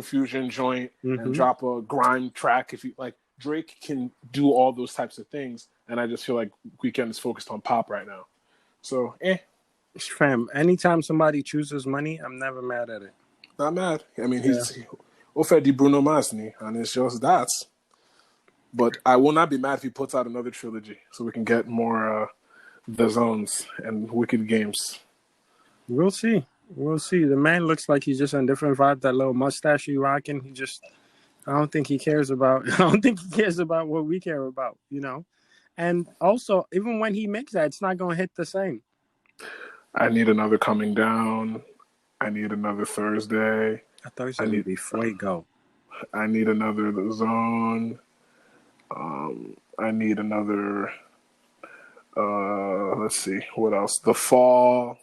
fusion joint and drop a grime track. If you like, Drake can do all those types of things, and I just feel like Weeknd is focused on pop right now. So, Fam, anytime somebody chooses money, I'm never mad at it. Not mad. I mean, he's Ofedi Bruno Masni, and it's just that. But I will not be mad if he puts out another trilogy so we can get more The Zones and Wicked Games. We'll see. The man looks like he's just on different vibe. That little mustache he rocking, I don't think he cares about what we care about, And also, even when he makes that, it's not going to hit the same. I need another Coming Down. I need another Thursday. A Thursday would be Fuego. I need another The Zone. I need another, let's see, what else? The Fall.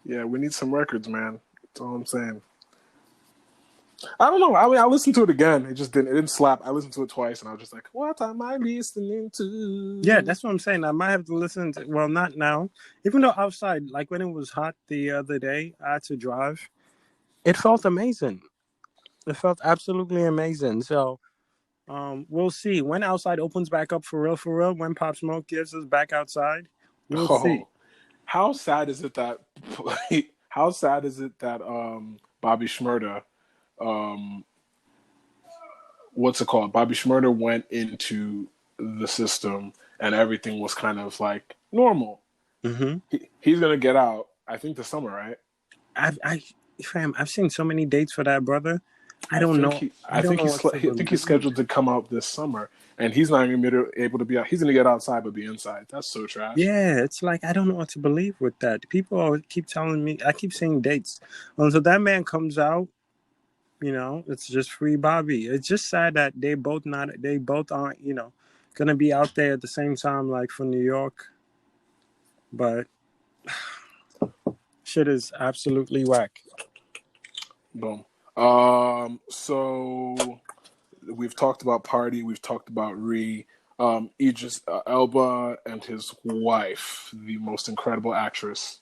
Yeah, we need some records, man. That's all I'm saying. I don't know. I mean, I listened to it again. It just didn't. It didn't slap. I listened to it twice, and I was just like, "What am I listening Yeah, to?" that's what I'm saying. I might have to listen to. Well, not now. Even though outside, like when it was hot the other day, I had to drive. It felt amazing. It felt absolutely amazing. So, we'll see when outside opens back up for real. For real, when Pop Smoke gives us back outside, we'll see. Oh, how sad is it that? How sad is it that Bobby Shmurda, um, what's it called? Bobby Shmurda went into the system, and everything was kind of like normal. Mm-hmm. He's gonna get out. I think this summer, right? I've seen so many dates for that brother. I don't know. I don't know what to I think he's believe. scheduled to come out this summer, and he's not going to be able to be out. He's going to get outside but be inside. That's so trash. Yeah, it's like I don't know what to believe with that. People always keep telling me. I keep seeing dates until that man comes out. It's just free Bobby. It's just sad that they both aren't, gonna be out there at the same time, like for New York. But shit is absolutely whack. Boom. So we've talked about Party. We've talked about Ree. Idris Elba and his wife, the most incredible actress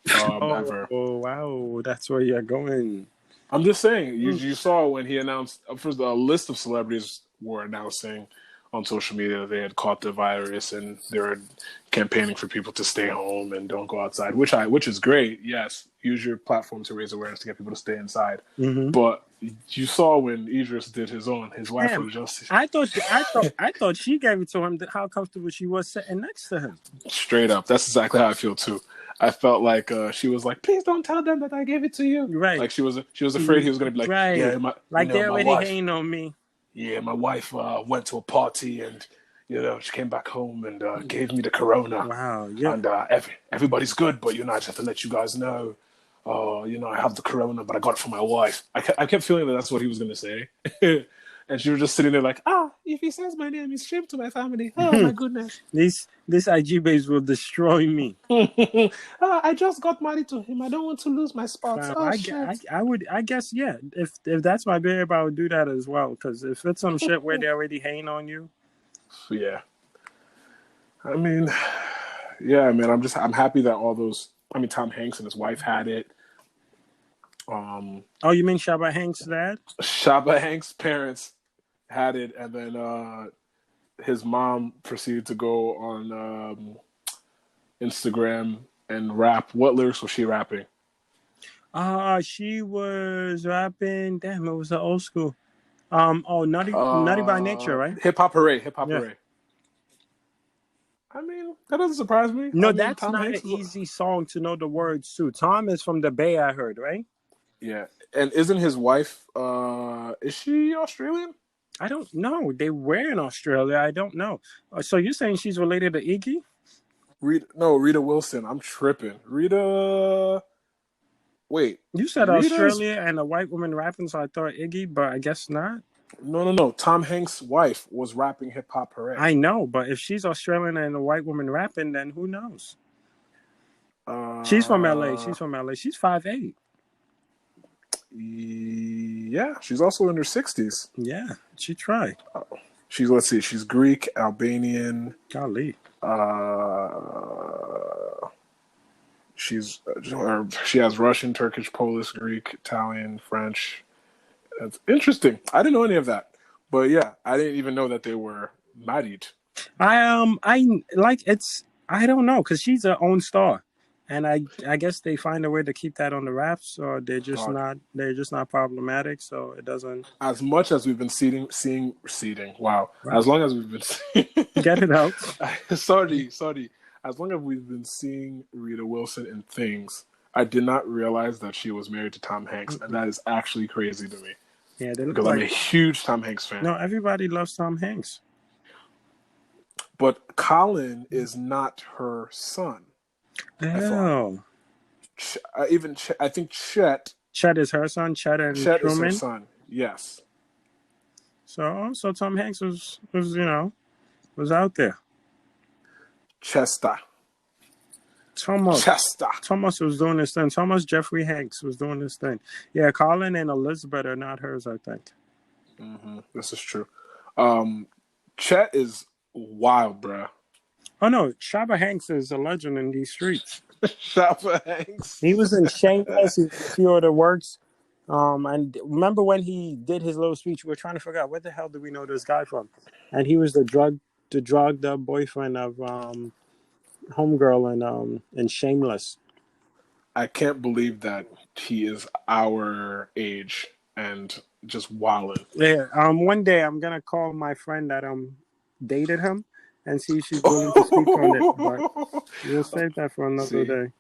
ever. Oh wow, that's where you're going. I'm just saying, you saw when he announced, first a list of celebrities were announcing on social media that they had caught the virus, and they were campaigning for people to stay home and don't go outside, which is great. Yes, use your platform to raise awareness to get people to stay inside. Mm-hmm. But you saw when Idris did his wife was just. I thought she gave it to him. How comfortable she was sitting next to him. Straight up, that's exactly how I feel too. I felt like she was like, "Please don't tell them that I gave it to you." Right. Like she was afraid he was going to be like, right. "Yeah, they're already wife, hating on me." Yeah, my wife went to a party and she came back home and gave me the corona. Wow. Yeah. And everybody's good, but I just have to let you guys know. I have the corona, but I got it from my wife. I kept feeling that that's what he was going to say. And she was just sitting there like, if he says my name, it's shame to my family. Oh, my goodness. This IG babes will destroy me. I just got married to him. I don't want to lose my spots. Shit. I guess, yeah. If that's my babe, I would do that as well. Because if it's some shit where they're already hating on you. Yeah. I mean, yeah, man, I'm happy that Tom Hanks and his wife had it. Oh, you mean Shabba Hanks' dad? Shabba Hanks' parents had it, and then his mom proceeded to go on Instagram and rap. What lyrics was she rapping? She was rapping. Damn, it was an old school. Naughty by Nature, right? Hip Hop Hooray. I mean, that doesn't surprise me. No, that's Tom not Hanks an easy song to know the words to. Tom is from the Bay, I heard, right? Yeah, and isn't his wife? Is she Australian? I don't know. They were in Australia. I don't know. So you're saying she's related to Iggy? Rita Wilson. I'm tripping. Rita. Wait. You said Australia and a white woman rapping, so I thought Iggy, but I guess not. No. Tom Hanks' wife was rapping Hip Hop Hooray. I know, but if she's Australian and a white woman rapping, then who knows? She's from LA. She's 5'8". Yeah, she's also in her 60s. Yeah, she tried. She's Greek, Albanian. Golly. She has Russian, Turkish, Polish, Greek, Italian, French. It's interesting. I didn't know any of that, but yeah, I didn't even know that they were married. I don't know, because she's her own star. And I guess they find a way to keep that on the wraps, or they're just not problematic, so it doesn't. As much as we've been seeing. Wow. Right. As long as we've been seeing, get it out. Sorry. As long as we've been seeing Rita Wilson in things, I did not realize that she was married to Tom Hanks, and that is actually crazy to me. Yeah, because I'm a huge Tom Hanks fan. No, everybody loves Tom Hanks. But Colin is not her son. Oh. I think Chet. Chet is her son. Chet Truman is her son. Yes. So Tom Hanks was out there. Chester. Thomas was doing this thing. Thomas Jeffrey Hanks was doing this thing. Yeah, Colin and Elizabeth are not hers, I think. Mm-hmm. This is true. Chet is wild, bruh. Oh no, Shabba Hanks is a legend in these streets. Shabba Hanks. He was in Shameless. He was in a few other works. And remember when he did his little speech? We were trying to figure out where the hell do we know this guy from? And he was the drugged up boyfriend of Homegirl in Shameless. I can't believe that he is our age and just wilding. Yeah. One day I'm gonna call my friend that dated him and see if she's willing to speak on it. But we'll save that for another day.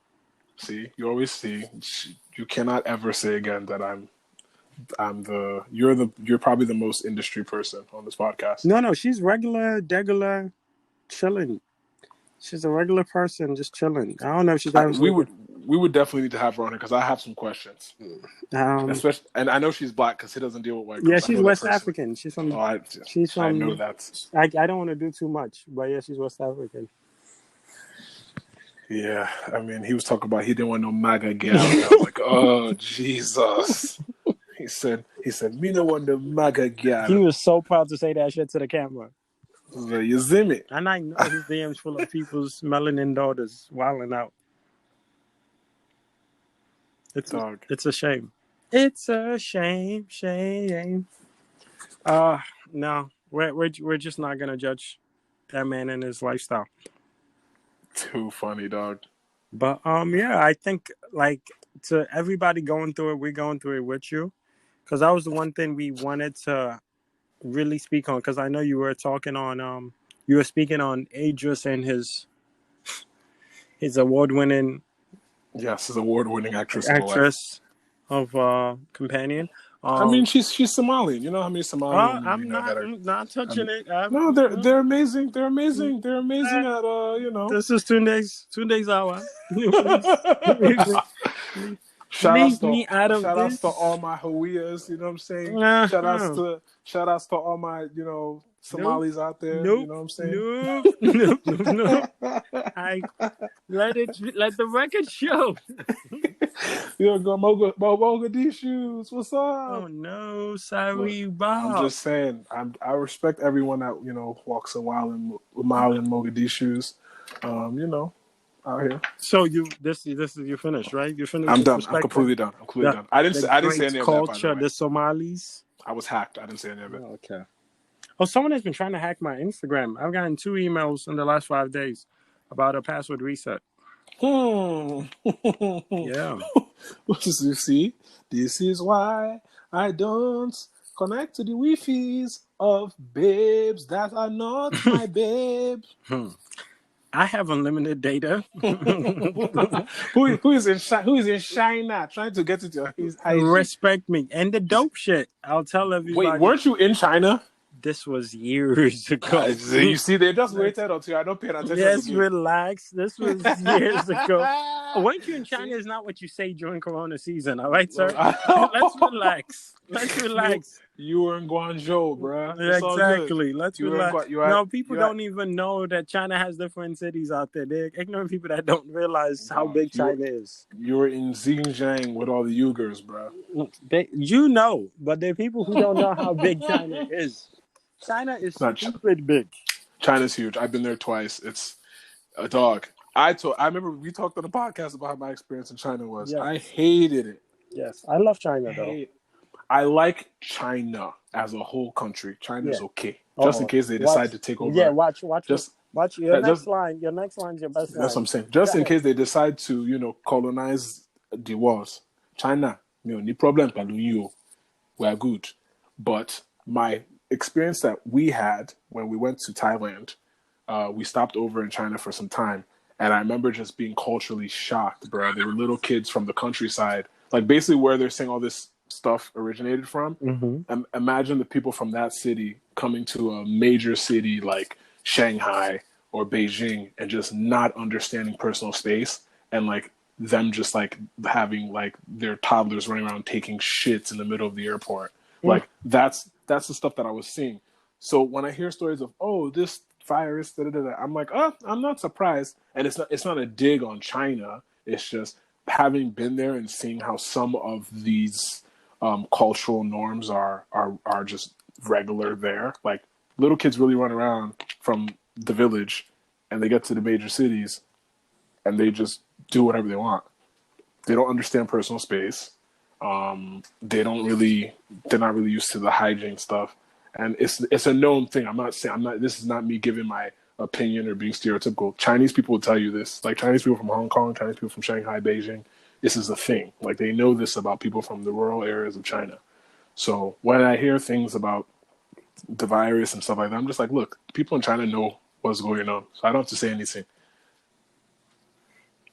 See, you always see. You cannot ever say again that you're probably the most industry person on this podcast. No, she's regular, chilling. She's a regular person, just chilling. I don't know if she's. We would definitely need to have her on here because I have some questions. Especially, and I know she's black because he doesn't deal with white girls. Yeah, she's West African. She's from. She's from. I know that. I don't want to do too much, but yeah, she's West African. Yeah, I mean, he was talking about he didn't want no MAGA gal. I was like, oh Jesus. He said, me no want the MAGA gal. He was so proud to say that shit to the camera. You see me? And I know his DM's full of people's melanin daughters wilding out. It's a shame. It's a shame. No, we're just not gonna judge that man and his lifestyle. Too funny, dog. But yeah, I think like to everybody going through it, we're going through it with you, because that was the one thing we wanted to really speak on. Because I know you were talking on you were speaking on Idris and his award-winning. Yes, his award-winning actress of Companion. I mean, she's Somalian. You know how many Somalian? I'm not touching it. No, they're amazing. They're amazing. They're amazing at This is Tunde's hour. Shout outs to all my Hawiyas. You know what I'm saying? Shout outs to all my Somalis out there. Nope. You know what I'm saying? No. Let the record show. You're going Mogadishu. What's up? Oh no, sorry, Bob. I'm just saying. I respect everyone that walks a mile in Mogadishu's. Out here. So this is you finished, right? You finished. I'm done. I'm completely done. I didn't say any of culture, that. By the Somalis. I was hacked. I didn't say any of it. Oh, okay. Oh, someone has been trying to hack my Instagram. I've gotten 2 emails in the last 5 days about a password reset. Yeah. You see, this is why I don't connect to the Wi-Fi's of babes that are not my babe. I have unlimited data. Who is in China trying to get into his IG? Respect me. And the dope shit. I'll tell everybody. Wait, weren't you in China? This was years ago. You see, they just waited until I don't pay attention. Yes, relax. This was years ago. Weren't you in China is not what you say during Corona season, all right, sir? Let's relax. You were in Guangzhou, bro. Exactly. Let's relax. People don't even know that China has different cities out there. They're ignorant people that don't realize how big China is. You were in Xinjiang with all the Uyghurs, bro. But there are people who don't know how big China is. China is stupid big. China's huge. I've been there twice. It's a dog. I remember we talked on the podcast about how my experience in China was. Yes. I hated it. Yes, I love China though. I like China as a whole country. China is okay, just in case they decide to take over. Yeah, watch. Watch your next line. Your next line's your best line. That's what I'm saying. Just in case they decide to, colonize the world. China, no problem. We are good. But my experience that we had when we went to Thailand, we stopped over in China for some time, and I remember just being culturally shocked, bro. They were little kids from the countryside, like basically where they're saying all this stuff originated from. Mm-hmm. Imagine the people from that city coming to a major city like Shanghai or Beijing and just not understanding personal space, and like them just like having like their toddlers running around taking shits in the middle of the airport. Like that's the stuff that I was seeing. So when I hear stories of, this virus. Da, da, da, da. I'm like, oh, I'm not surprised. And it's not a dig on China. It's just having been there and seeing how some of these cultural norms are just regular there. Like little kids really run around from the village, and they get to the major cities, and they just do whatever they want. They don't understand personal space. They don't really. They're not really used to the hygiene stuff, and it's a known thing. I'm not saying I'm not. This is not me giving my opinion or being stereotypical. Chinese people will tell you this. Like Chinese people from Hong Kong, Chinese people from Shanghai, Beijing. This is a thing. Like they know this about people from the rural areas of China. So when I hear things about the virus and stuff like that, I'm just like, look, people in China know what's going on, so I don't have to say anything.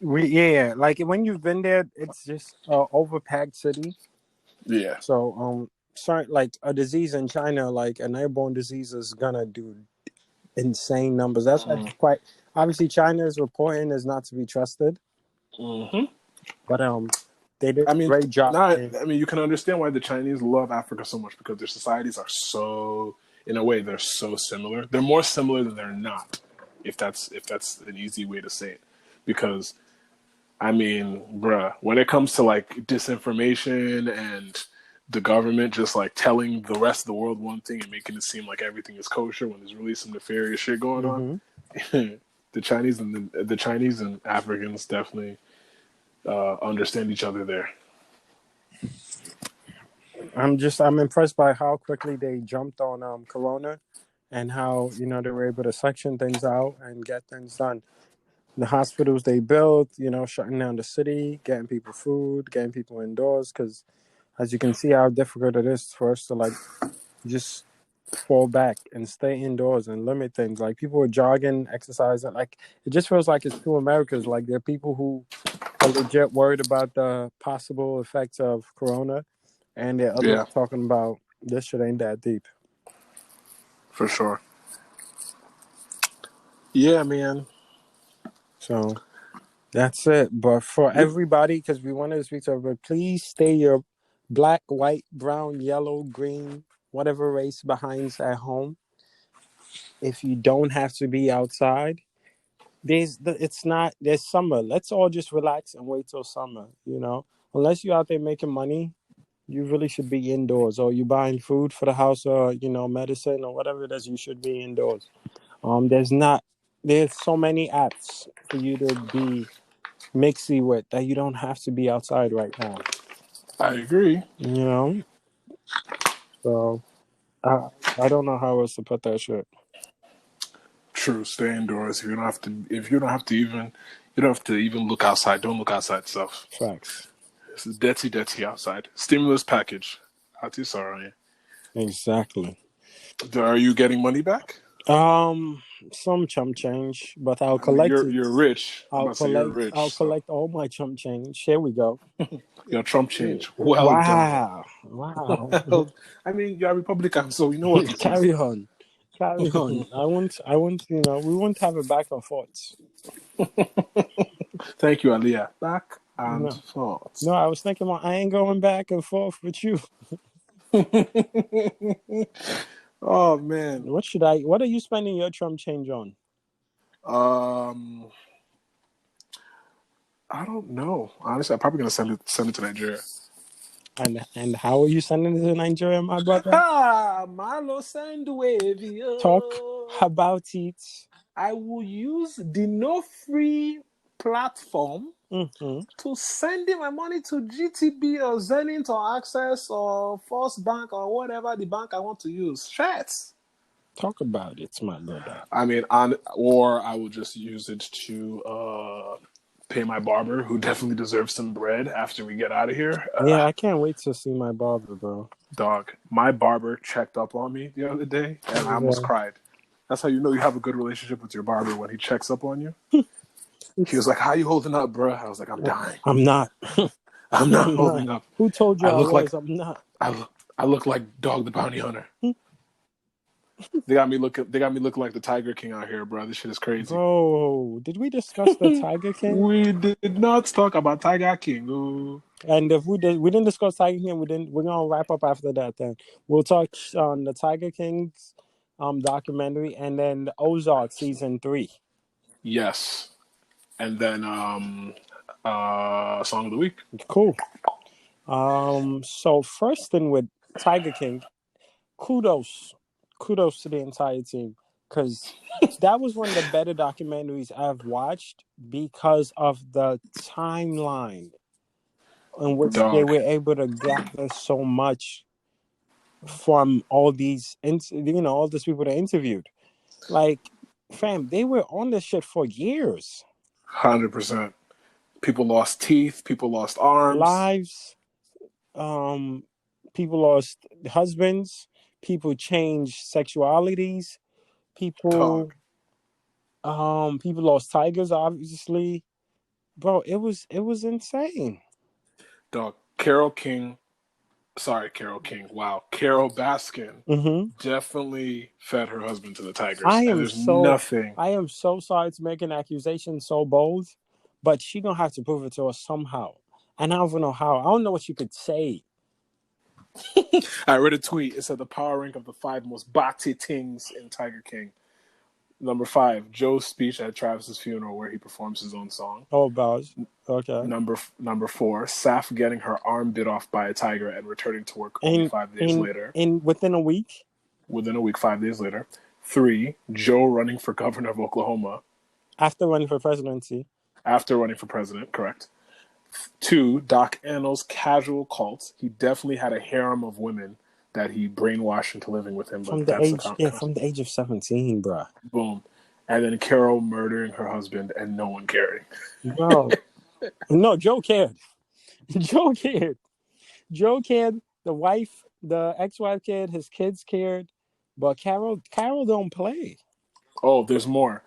Yeah, like when you've been there, it's just a overpacked city. Yeah. So certain like a disease in China, like an airborne disease, is gonna do insane numbers. That's quite obviously China's reporting is not to be trusted. Mm-hmm. But they did a great job. You can understand why the Chinese love Africa so much because their societies are so, in a way, they're so similar. They're more similar than they're not, if that's an easy way to say it. Because, I mean, bruh, when it comes to like disinformation and the government just like telling the rest of the world one thing and making it seem like everything is kosher when there's really some nefarious shit going on, the Chinese and Africans definitely understand each other there. I'm impressed by how quickly they jumped on Corona and how they were able to section things out and get things done. The hospitals they built, shutting down the city, getting people food, getting people indoors, because as you can see how difficult it is for us to like just fall back and stay indoors and limit things. Like people are jogging, exercising. Like it just feels like it's two Americas. Like there are people who are legit worried about the possible effects of Corona, and there are others talking about this shit ain't that deep. For sure. Yeah, man. So that's it. But for everybody, because we wanted to speak to everybody, please stay your black, white, brown, yellow, green, whatever race behinds at home. If you don't have to be outside, there's summer. Let's all just relax and wait till summer. Unless you're out there making money, you really should be indoors. Or you buying food for the house, or medicine or whatever it is. You should be indoors. There's so many apps for you to be mixy with that you don't have to be outside right now. I agree. So I don't know how else to put that shit. True, stay indoors. You don't have to even look outside. Don't look outside stuff. Facts. It's dirty outside. Stimulus package. Sorry. Exactly. Are you getting money back? Some chump change, but I'll collect it. You're rich. I'll collect all my chump change. Here we go. Your Trump change. Well done. Wow. I mean, you're a Republican, so we know what to Carry on. I want. We won't have a back and forth. Thank you, Aliyah. Back and forth. No, I was thinking, I ain't going back and forth with you. Oh man, what are you spending your Trump change on? I don't know. Honestly, I'm probably gonna send it to Nigeria. And how are you sending it to Nigeria, my brother? Malo send wavy. Talk about it. I will use the no free platform to send my money to GTB or Zenith or Access or First Bank or whatever the bank I want to use. Shit. Talk about it, my brother. I mean, or I will just use it to pay my barber, who definitely deserves some bread after we get out of here. Yeah, I can't wait to see my barber, bro. Dog, my barber checked up on me the other day, and I almost cried. That's how you know you have a good relationship with your barber, when he checks up on you. He was like, "How you holding up, bro?" I was like, "I'm dying." I'm not. I'm not holding up. Who told you I'm not? I look like Dog the Bounty Hunter. They got me looking like the Tiger King out here, bro. This shit is crazy. Bro, did we discuss the Tiger King? We did not talk about Tiger King. Ooh. And if we didn't discuss Tiger King, we're gonna wrap up after that. Then we'll touch on the Tiger King's documentary, and then the Ozark season 3. Yes. And then song of the week. Cool. So first thing with Tiger King, kudos to the entire team, because that was one of the better documentaries I've watched because of the timeline in which they were able to gather so much from all these, all these people they interviewed. Like, fam, they were on this shit for years. 100%. People lost teeth. People lost arms. Lives. People lost husbands. People changed sexualities. People lost tigers, obviously. Bro, it was insane. Dog, Carole Baskin definitely fed her husband to the tigers. I am so sorry to make an accusation so bold, but she gonna have to prove it to us somehow. And I don't know how. I don't know what you could say. I read a tweet. It said the power rank of the 5 most bati things in Tiger King. Number 5, Joe's speech at Travis's funeral where he performs his own song. Oh, Bowers. Okay. Number 4, Saf getting her arm bit off by a tiger and returning to work only 5 days later. Within a week? Within a week, 5 days later. 3, Joe running for governor of Oklahoma. After running for presidency. After running for president, correct. 2, Doc Annal's casual cult. He definitely had a harem of women that he brainwashed into living with him. From the age of 17, bruh. Boom. And then Carol murdering her husband and no one caring. Bro. No, Joe cared. Joe cared. The wife, the ex-wife cared. His kids cared. But Carol don't play. Oh, there's more.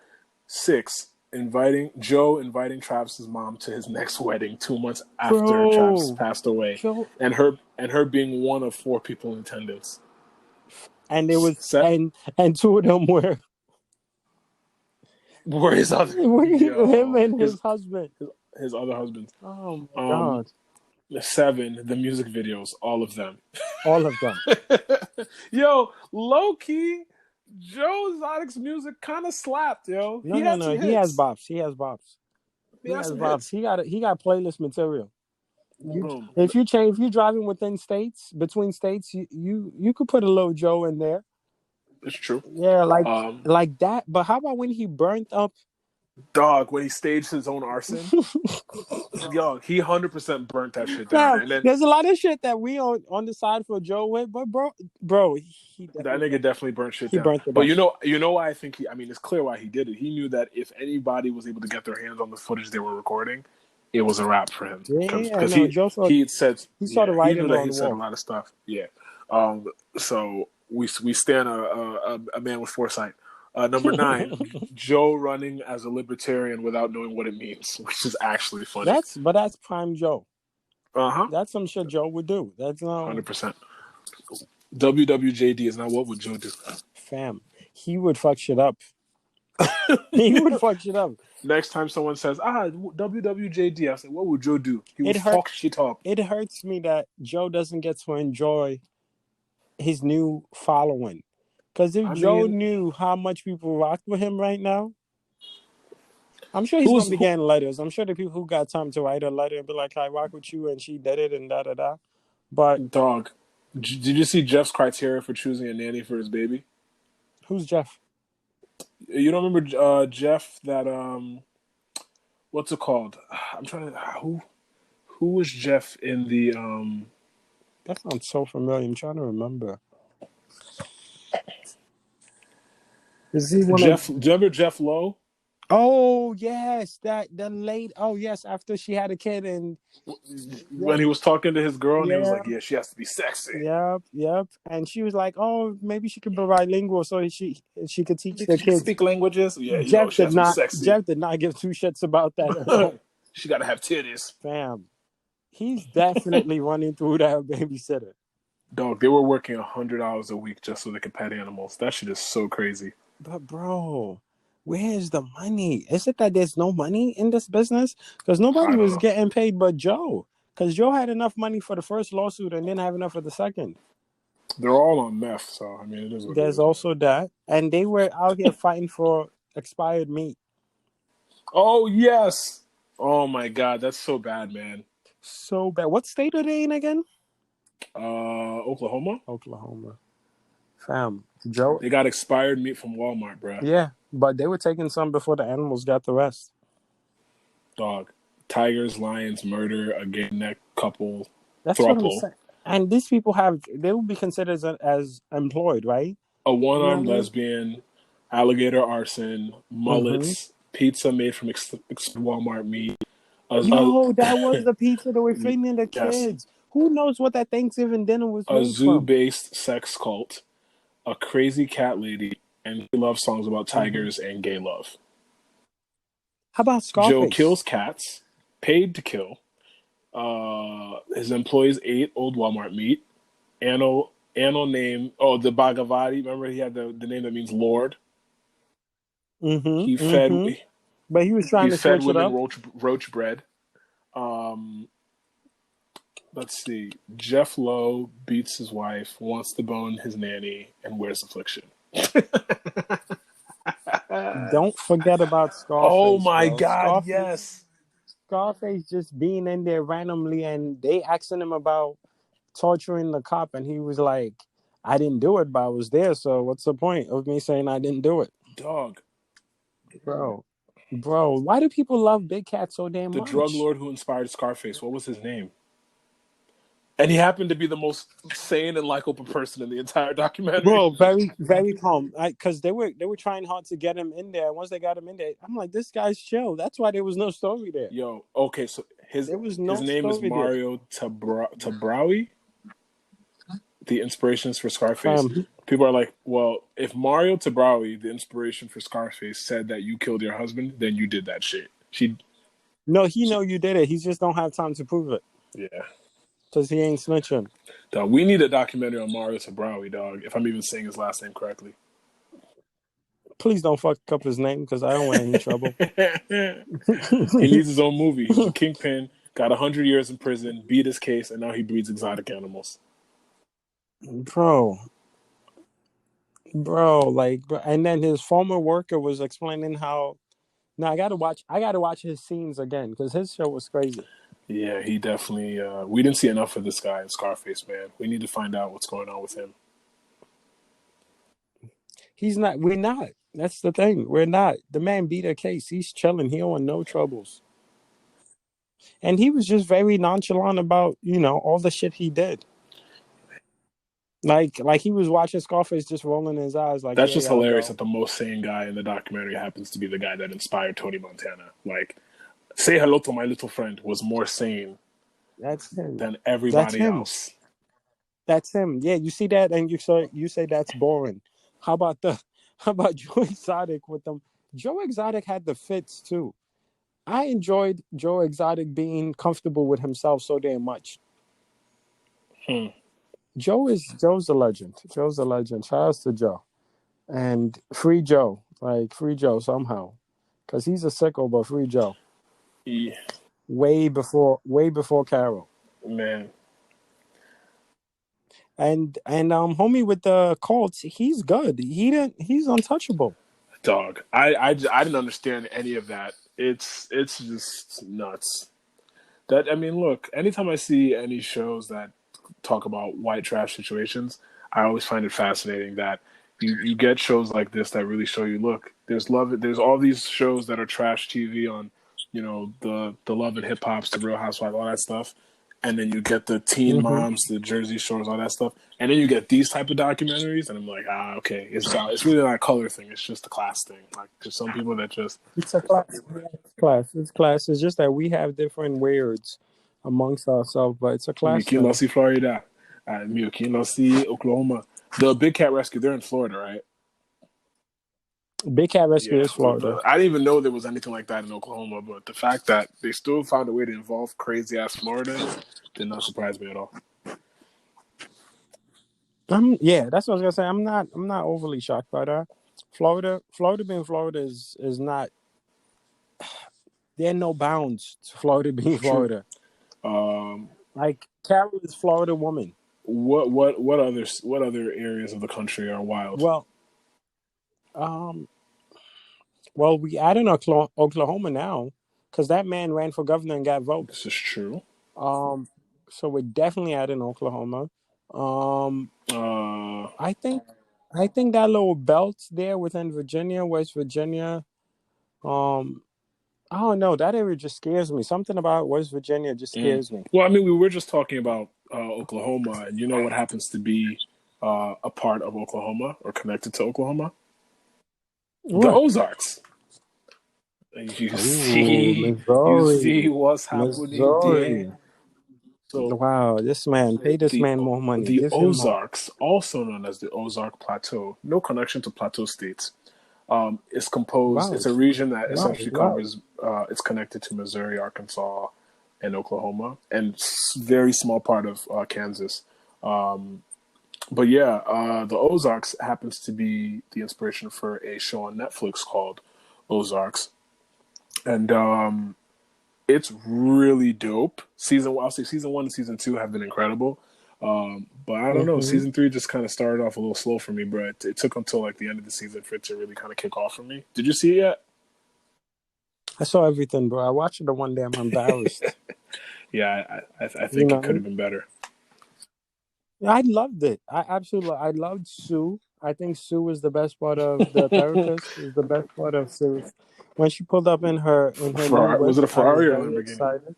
6, Joe inviting Travis's mom to his next wedding 2 months after Travis passed away. And her being one of 4 people in attendance. And it was and 2 of them were his other him and his husband. His other husbands. Oh my God. 7, the music videos, all of them. All of them. Yo, low key, Joe Exotic's music kind of slapped, yo. No. He has bops. He got playlist material. If you're driving between states, you could put a little Joe in there. It's true. Yeah, like that. But how about when he burnt up? Dog, when he staged his own arson, yo, he 100% burnt that shit down. And then, there's a lot of shit that we on the side for Joe with, but bro, that nigga definitely burnt shit down. But you know why I think it's clear why he did it. He knew that if anybody was able to get their hands on the footage they were recording, it was a wrap for him. Because he said the writing on the wall. He said a lot of stuff. Yeah. So we stand a man with foresight. Number 9, Joe running as a libertarian without knowing what it means, which is actually funny. That's prime Joe. That's some shit Joe would do. That's not 100%. WWJD is not what would Joe do. Fam, he would fuck shit up. He would fuck shit up. Next time someone says, WWJD, I say, what would Joe do? He would fuck shit up. It hurts me that Joe doesn't get to enjoy his new following. Because if Joe knew how much people rock with him right now, I'm sure he's going to be getting letters. I'm sure the people who got time to write a letter and be like, I rock with you and she did it and da-da-da. But... Dog, did you see Jeff's criteria for choosing a nanny for his baby? Who's Jeff? You don't remember Jeff that... what's it called? I'm trying to... Who was Jeff in the... That sounds so familiar. I'm trying to remember. Is he one Jeff? Do you remember Jeff Lowe? Oh yes, the late. Oh yes, after she had a kid and when he was talking to his girl and he was like, "Yeah, she has to be sexy." Yep. And she was like, "Oh, maybe she could be bilingual so she could teach the kids speak languages." Yeah, Jeff did not. Jeff did not give 2 shits about that. She got to have titties. Fam, he's definitely running through that babysitter. Dog, they were working 100 hours a week just so they could pet animals. That shit is so crazy. But bro, where's the money? Is it that there's no money in this business? Because nobody was getting paid but Joe. Because Joe had enough money for the first lawsuit and didn't have enough for the second. They're all on meth, so I mean, it is what it There's is, man. also that, and they were out here fighting for expired meat. Oh yes. Oh my God, that's so bad, man. So bad. What state are they in again? Oklahoma. Oklahoma. Fam, Joe. They got expired meat from Walmart, bruh. Yeah, but they were taking some before the animals got the rest. Dog. Tigers, lions, murder, a gay neck couple, That's what I'm throuple, saying. And these people they will be considered as employed, right? a You know what I one-armed mean? lesbian, alligator arson, Mm-hmm. mullets, pizza made from Walmart meat. Yo, that was the pizza that we're feeding the Yes, kids. Who knows what that Thanksgiving dinner was a made from? zoo-based sex cult, a crazy cat lady, and he loves songs about Mm-hmm. tigers and gay love. How about Joe Scarface? kills cats, paid to kill. His employees ate old Walmart meat. Anno name. Oh, the Bhagavati. Remember, he had the name that means Lord. He Mm-hmm. fed Mm-hmm. But he was trying to switch it women up. roach bread. Um, let's see. Jeff Lowe beats his wife, wants to bone his nanny, and wears affliction. Don't forget about Oh Scarface, my bro. God! Yes, Scarface just being in there randomly, and they asking him about torturing the cop, and he was like, "I didn't do it, but I was there. So what's the point of me saying I didn't do it, dog. bro? Bro, why do people love Big Cat so damn The drug much?" lord who inspired Scarface. What was his name? And he happened to be the most sane and likable person in the entire documentary. Bro, very, very calm. Because they were trying hard to get him in there. Once they got him in there, I'm like, this guy's chill. That's why there was no story there. Yo, okay, so There was his no name is story there. Mario Tabrawi. The inspirations for Scarface. Fam, People are like, well, if Mario Tabrawi, the inspiration for Scarface, said that you killed your husband, then you did that shit. no, he know you did it. He just don't have time to prove it Yeah. because he ain't snitching. Dog, we need a documentary on Mario Tabrawi, dog, if I'm even saying his last name correctly. Please don't fuck up his name because I don't want any trouble. He needs his own movie. He was a kingpin, got 100 years in prison, beat his case, and now he breeds exotic animals. bro, and then his former worker was explaining how. Now I gotta watch his scenes again because his show was crazy. Yeah, he definitely. We didn't see enough of this guy in Scarface, man. We need to find out what's going on with him. He's not. We're not. That's the thing. We're not. The man beat a case. He's chilling. He don't want no troubles. And he was just very nonchalant about all the shit he did. Like he was watching Scarface, just rolling his eyes, like, That's yeah, just y'all hilarious go. that the most sane guy in the documentary happens to be the guy that inspired Tony Montana. Like, say hello to my little friend was more sane That's him. than That's everybody him. else. That's him. Yeah, you see that, and you say that's boring. How about how about Joe Exotic with them? Joe Exotic had the fits too. I enjoyed Joe Exotic being comfortable with himself so damn much. Hmm. Joe's a legend. Joe's a legend. Shout out to Joe. And free Joe. Like free Joe somehow. Cause he's a sicko, but free Joe. Yeah, Way before Carol. man, And homie with the Colts, he's good. He's untouchable. dog. I didn't understand any of that. It's just nuts. That I mean, look. Anytime I see any shows that talk about white trash situations, I always find it fascinating that you get shows like this that really show you. Look, there's love. There's all these shows that are trash TV on, the Love and Hip Hops, the Real Housewives, all that stuff, and then you get the Teen Mm-hmm. Moms, the Jersey Shores, all that stuff, and then you get these type of documentaries, and I'm like, okay, it's really not a color thing. It's just a class thing. Like there's some people that just It's a class. It's class. It's class. It's just that we have different words amongst ourselves, but it's a class Mickey thing. Lossy, Florida. Mickey Lossy, Oklahoma. The Big Cat Rescue, they're in Florida, right? Big Cat Rescue Yeah. is Florida. I didn't even know there was anything like that in Oklahoma, but the fact that they still found a way to involve crazy ass Floridians did not surprise me at all. Yeah, that's what I was gonna say. I'm not overly shocked by that. Florida being Florida is not. There are no bounds to Florida being True. Florida. Um, Like Carol is Florida woman. what other areas of the country are wild? Well, um, we added Oklahoma now because that man ran for governor and got This votes. is true. Um, so we're definitely adding Oklahoma. Uh, I think that little belt there within Virginia, West Virginia. Um, I don't know. That area just scares me. Something about West Virginia just scares me. well, I mean, we were just talking about Oklahoma, and you know what happens to be a part of Oklahoma or connected to Oklahoma? The What? Ozarks. Ooh, You Missouri. see what's happening there. Missouri. So Wow, this man, pay this the man more money. the Give him more. Ozarks, also known as the Ozark Plateau, no connection to Plateau states. It's composed. Wow. It's a region that Wow. essentially Wow. covers. It's connected to Missouri, Arkansas, and Oklahoma, and very small part of Kansas. But yeah, the Ozarks happens to be the inspiration for a show on Netflix called Ozarks, and it's really dope. I'll say season 1 and season 2 have been incredible. But I don't know, Mm-hmm. season 3 just kind of started off a little slow for me, bro. It took until like the end of the season for it to really kind of kick off for me. Did you see it yet? I saw everything, bro. I watched it the one day. I'm embarrassed. Yeah, I You think it could know, have been better. I loved it. I loved Sue. I think Sue is the best part of the therapist. Is the best part of Sue. When she pulled up in her new Was whip, it a I was Ferrari or a very Lamborghini? excited.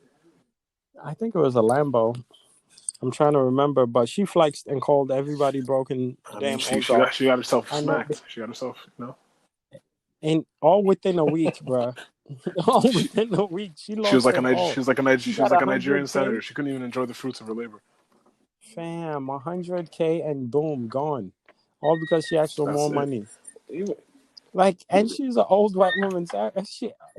I think it was a Lambo. I'm trying to remember, but she flexed and called everybody broken I mean, damn she Ozark. got herself I know, smacked. She got herself and all within a week, bruh. All She within a week, she lost it all. She She was got like a Nigerian 100K, senator. She couldn't even enjoy the fruits of her labor. fam, 100K, and boom, gone. All because she asked for That's more it. money. Even, Like, and she's an old white woman. So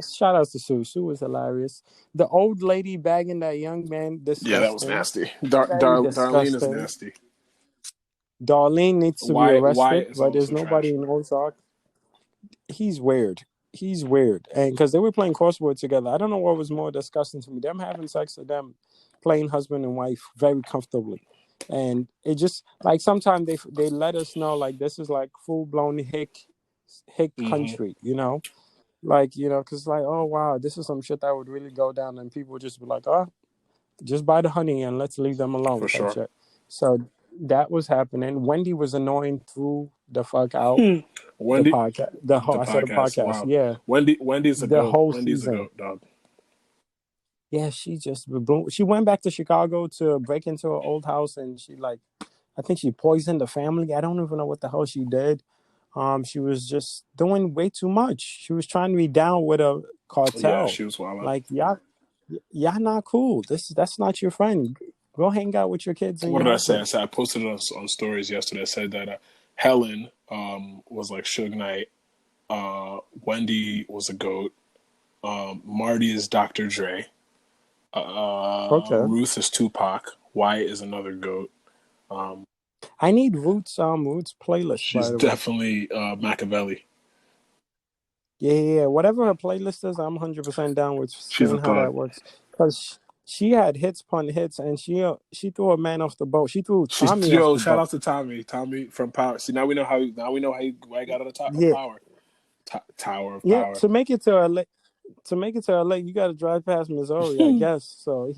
shout out to Sue. Sue was hilarious. The old lady bagging that young man, yeah, that was disgusting. nasty. Very Darlene is disgusting. nasty. Darlene needs to be Why arrested, is but there's also nobody trash. in Ozark. He's weird. He's weird. And because they were playing crossword together, I don't know what was more disgusting to me, them having sex or them playing husband and wife very comfortably. And it just like sometimes they let us know like this is like full blown hick Mm-hmm. country, you know, like because like oh wow, this is some shit that would really go down, and people would just be like, oh, just buy the honey and let's leave them alone For type sure. shit. So that was happening. Wendy was annoying through the fuck out. The Wendy, podcast, the I said the podcast. podcast, Wow. yeah, Wendy's a the goat. whole Wendy's a season. goat, dog. Yeah, she just she went back to Chicago to break into her old house, and she I think she poisoned the family. I don't even know what the hell she did. She was just doing way too much. She was trying to be down with a Yeah, cartel. she was wild. Like y'all not cool. That's not your friend. Go hang out with your kids and What your did I say? husband. I posted it on stories yesterday. I said that Helen was like Suge Knight. Wendy was a goat. Marty is Dr. Dre. Okay. Ruth is Tupac. Wyatt is another goat. I need Roots playlist, She's by the way. definitely Machiavelli. Yeah. Whatever her playlist is, I'm 100% down with She's a seeing how thug. that works. Because she had hits upon hits, and she threw a man off the boat. She threw Tommy off the Shout boat. out to Tommy. Tommy from Power. See, now we know why he got on the top of Yeah, Power. Tower of yeah. Power. To make it to LA, you got to drive past Missouri, I guess. So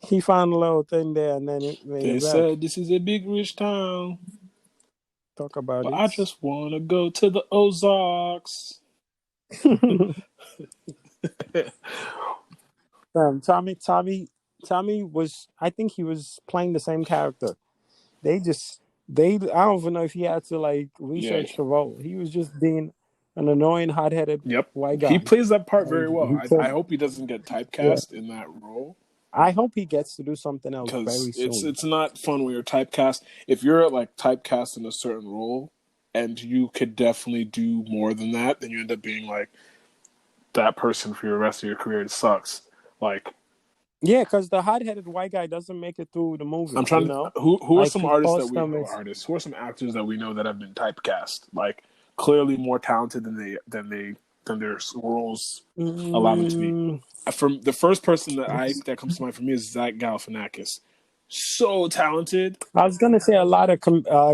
he found a little thing there, and then it made They it back. said this is a big rich town, Talk about but it. I just want to go to the Ozarks. Tommy was. I think he was playing the same character. I don't even know if he had to like Yeah. research the role. He was just being an annoying, hot-headed Yep. white He guy. plays that part And very well. he took, I hope he doesn't get yeah. typecast in that role I hope he gets to do something else because very soon. it's not fun when you're typecast. If you're like typecast in a certain role and you could definitely do more than that, then you end up being like that person for the rest of your career. It sucks. Like Yeah, because the hot-headed white guy doesn't make it through the I'm movie. trying to who are Like some he artists that cost we them. It's who are some actors that we know that have been typecast like clearly more talented than their roles allow them to be. mm, From the first person that comes to mind for me is Zach Galifianakis. So talented. I was gonna say a lot of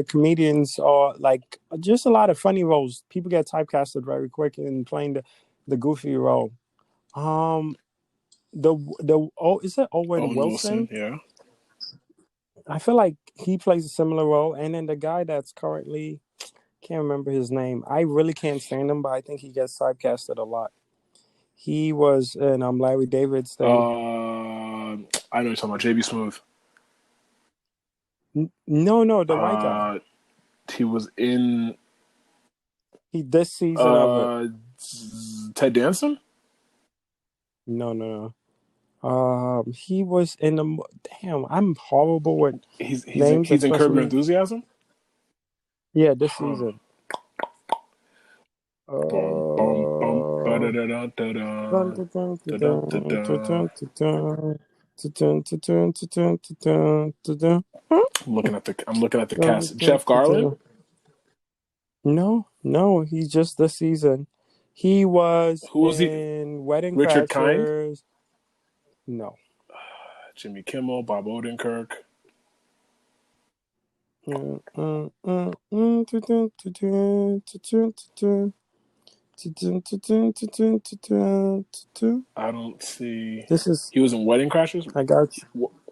comedians or like just a lot of funny roles. People get typecasted very quick in playing the goofy role. Um, is it Owen Owen Wilson, Wilson? yeah. I feel like he plays a similar role, and then the guy that's currently can't remember his name. I really can't stand him, but I think he gets typecasted a lot. He was in Larry David's thing. I know you're talking about JB Smooth. No, the white guy. He was in He this season of it. Ted Danson. No. He was in the. Damn, I'm horrible with names. He's in Curb Your Especially Enthusiasm. yeah, this season. Bum, bum, bum, ba-da-da-da-da-da. I'm looking at the cast. Jeff Garlin. No, he's just this season. He was Who was he? in Wedding Richard Kind. Crashers. No. Jimmy Kimmel, Bob Odenkirk. I don't see. This is. He was in Wedding Crashers. I got you.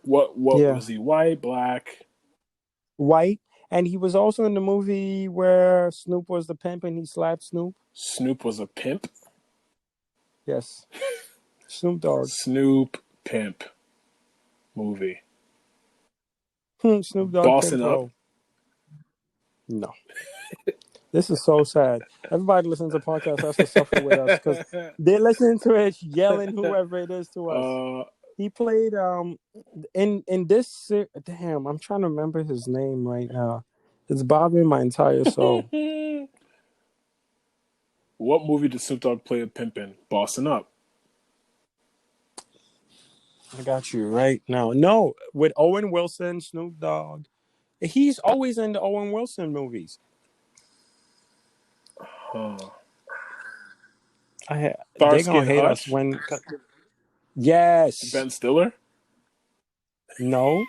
What Yeah. was he? White, black? White, and he was also in the movie where Snoop was the pimp and he slapped Snoop. Snoop was a pimp. Yes, Snoop Dogg. Snoop pimp movie. Snoop Dogg. Bossing Up. No. This is so sad. Everybody listens to podcasts has to suffer with us because they're listening to it, yelling whoever it is to us. He played in this. Damn, I'm trying to remember his name right now. It's bothering my entire soul. What movie did Snoop Dogg play a pimp in? Bossing Up. I got you right now. No, with Owen Wilson, Snoop Dogg. He's always in the Owen Wilson movies. They're gonna hate us when. Yes. Ben Stiller? No.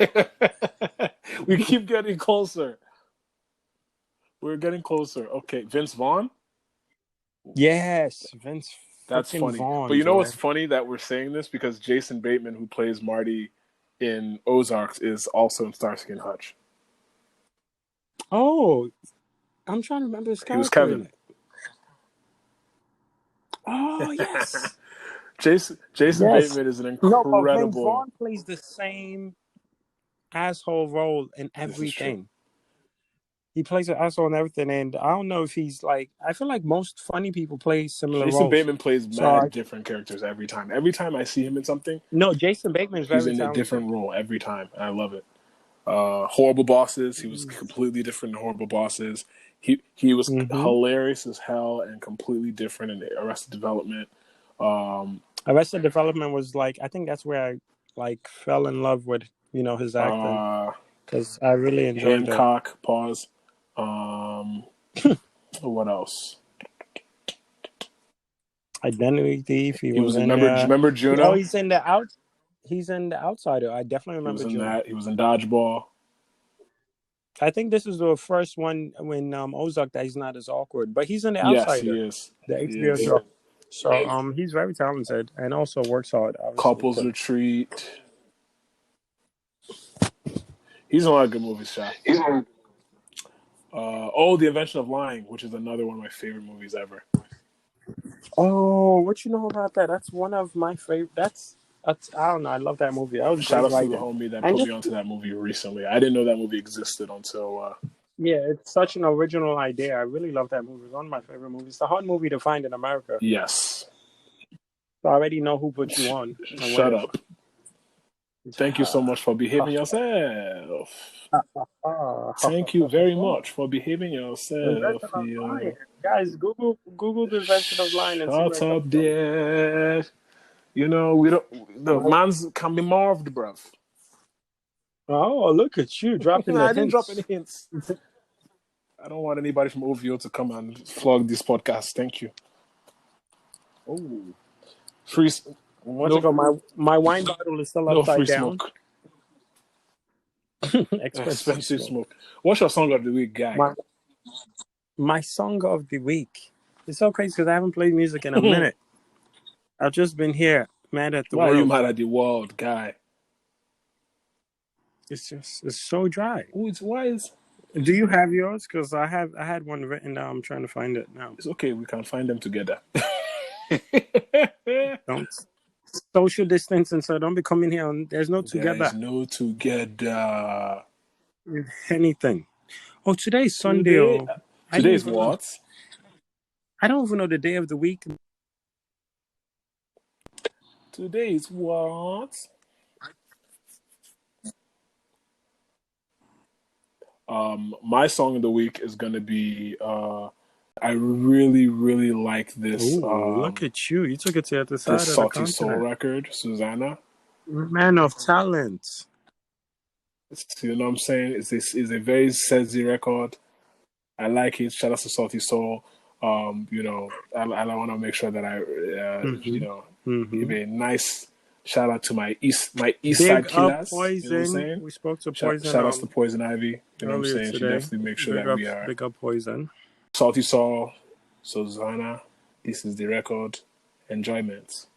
We keep getting closer. We're getting closer. Okay, Vince Vaughn? Yes, Vince. That's funny. Vaughn, but you know what's funny that we're saying this? Because Jason Bateman, who plays Marty in Ozark, is also in Starsky and Hutch. Oh, I'm trying to remember his character. He was Kevin. Oh, yes. Jason Bateman is an incredible... No, but Vince Vaughn plays the same asshole role in everything. He plays an asshole in everything, and I don't know if he's like... I feel like most funny people play similar roles. Jason Bateman plays different characters every time. Every time I see him in something... No, Jason Bateman is very talented. He's in a different role every time. I love it. Horrible Bosses. He was completely different in Horrible Bosses. He was hilarious as hell and completely different in Arrested Development. Arrested Development was like... I think that's where I fell in love with his acting. Because I really enjoyed Hancock, it. Pause. What else? Identity Thief. He was in there. Do you remember Juno? Oh, he's in The Outsider. I definitely remember Juno. Juno. He was in Dodgeball. I think this is the first one when Ozark that he's not as awkward, but he's in The Outsider. Yes, he is. The HBO show. So he's very talented and also works hard. Obviously. Couples Retreat. He's in a lot of good movies, Shaq. The Invention of Lying, which is another one of my favorite movies ever. Oh, what you know about that? That's one of my favorite. That's I don't know. I love that movie. That was shout out to the homie that put me onto that movie recently. I didn't know that movie existed until. Yeah, it's such an original idea. I really love that movie. It's one of my favorite movies. It's a hard movie to find in America. Yes. So I already know who put you on. Shut up. Thank you so much for behaving yourself. Thank you very much for behaving yourself. Guys, Google the Invention of Lying and shut up, dear. We don't. The man's can be morphed, bruv. Oh, look at you dropping the hints. I didn't drop any hints. I don't want anybody from OVO to come and flog this podcast. Thank you. Oh, free. My wine bottle is still upside down. Smoke. Expensive smoke. What's your song of the week, guy? My song of the week. It's so crazy because I haven't played music in a minute. I've just been here, mad at the world. Why are you mad at the world, guy? It's so dry. Why is? Do you have yours? Because I had one written down. I'm trying to find it now. It's okay. We can find them together. Don't social distancing, so don't be coming here. There's no together. There's no together. With anything. Oh, today's Sunday. Today's what? I don't even know the day of the week. Today is what? My song of the week is gonna be I really, really like this. Ooh, look at you! You took it to the side of the Salty Soul record, Susanna. Man of talent. You know what I'm saying? It's a very sexy record. I like it. Shout out to Salty Soul. You know, I want to make sure that I, you know, give a nice shout out to my east side killers. Poison. You know what I'm saying? We spoke to Poison. Shout out to Poison Ivy. You know what I'm saying? She definitely make sure that we are. Big up Poison. Salty Soul, Susanna. This is the record. Enjoyment.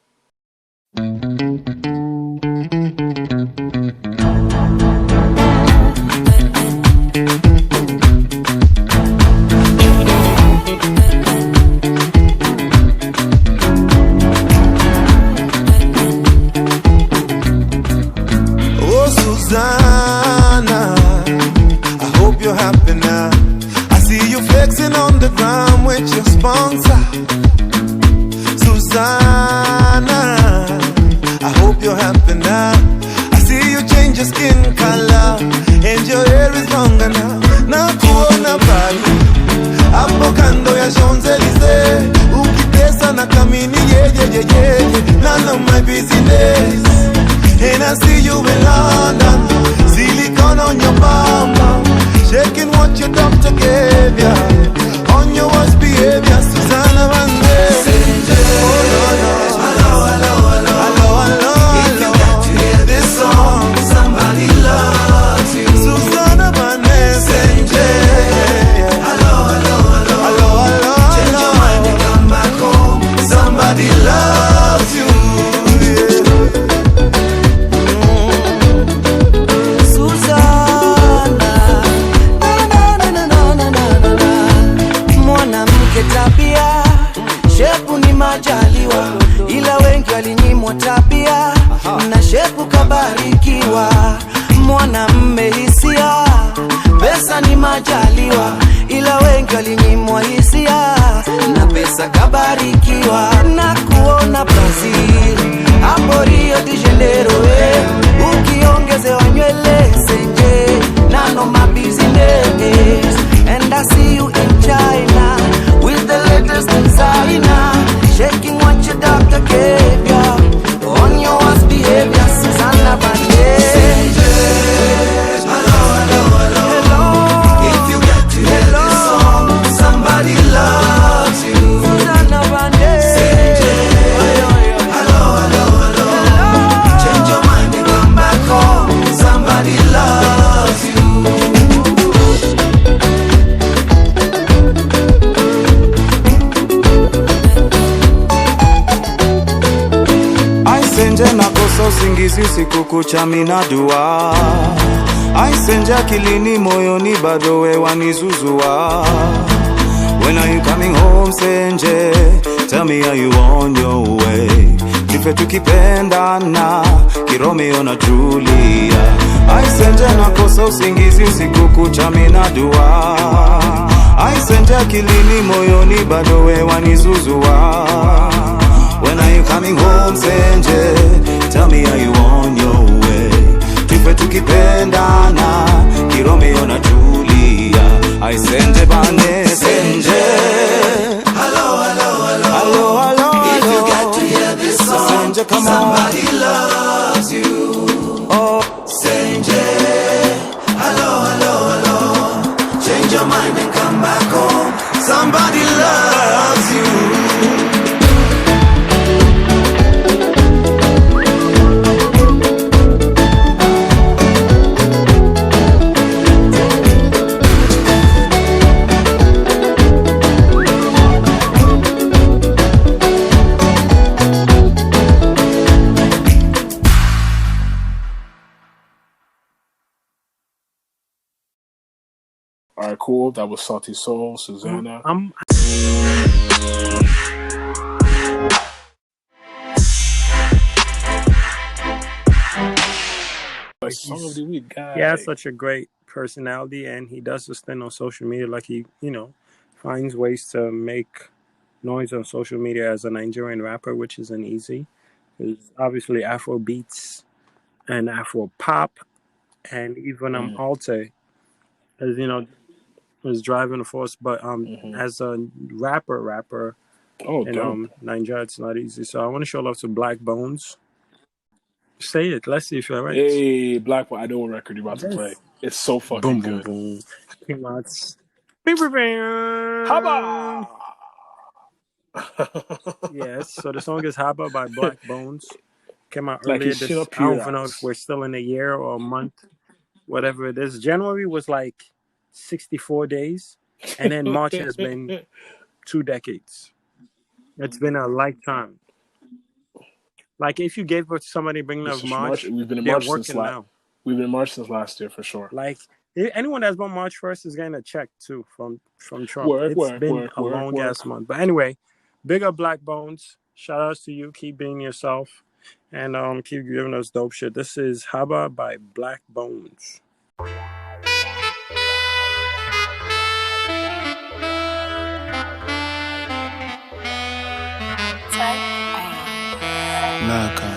Susanna, I hope you're happy now. I see you flexing on the ground with your sponsor. Susanna, I hope you're happy now. I see you change your skin color and your hair is longer now. Nakuona bali hapo kando ya Champs-Elysees, ukitesa na kamini none of my business. And I see you in London, silicone on your bum, shaking what your doctor gave ya, on your worst behavior, Susanna Vande. Oh no no, hello, hello, hello, hello, hello. If you got to hear this song, somebody loves you. Susanna Vande. Hello, hello, hello, hello, hello. Change your mind and come back home. Somebody loves you. Tabia shepu ni majaliwa, ila wengi walinyimwa tabia na shepu kabarikiwa. Mwanamme hisia, pesa ni majaliwa, ila wengi walinyimwa hisia na pesa kabarikiwa. Na kuona Brazil, hapo Rio de Janeiro, ukiongezewa nywele senje, none of my business. And I see you in China with the latest designer, shaking what your doctor gave ya, on your worst behavior, Susanna Vande. Hello, hello, hello, hello. If you get to hear this song, somebody loves you. Susanna Vande. Hello, hello, hello, hello. Change your mind and come back home. Somebody loves you. Aisenje nakosa usingizi usiku kucha mina dua. Aisenje akilini moyoni bado we wanizuzua. When are you coming home Senje? Tell me are you on your way? Kife tukipendana Kiromeo na Julia. Aisenje nakosa usingizi usiku kucha mina dua. Aisenje akilini moyoni bado we wanizuzua. When are you coming home, Senje? Tell me, are you on your way? Kife tukipendana, Kiromeo na Julia. I Senje bane, Senje. Hello, hello, hello. Hello, hello, hello. If you got to hear this song, Senje, come somebody on. Loves you. Oh, Senje. Hello, hello, hello. Change your mind and come back home. Somebody loves you. All right, cool. That was Salty Soul, Susanna. Song of the week, guy. He has such a great personality, and he does this thing on social media. Like he, finds ways to make noise on social media as a Nigerian rapper, which isn't easy. There's obviously Afro beats and Afro pop, and even Alte, as is driving the force. But as a rapper in Nigeria, it's not easy. So I want to show love to Black Bones. Say it. Let's see if you're right. Hey, Black Bones, I know what record you're about to play. It's so fucking good. Boom. Haba! Yes, so the song is Haba by Black Bones. Came out earlier this year. I don't know if we're still in a year or a month, whatever it is. January was like 64 days, and then March has been 2 decades. It's been a lifetime. Like if you gave birth to somebody beginning of March, we've been in March since we've been in March since last year for sure. Like anyone that's born March 1st is getting a check too from Trump. It's been a long ass month. But anyway, big up Black Bones. Shout outs to you. Keep being yourself. And keep giving us dope shit. This is Haba by Black Bones. Naka.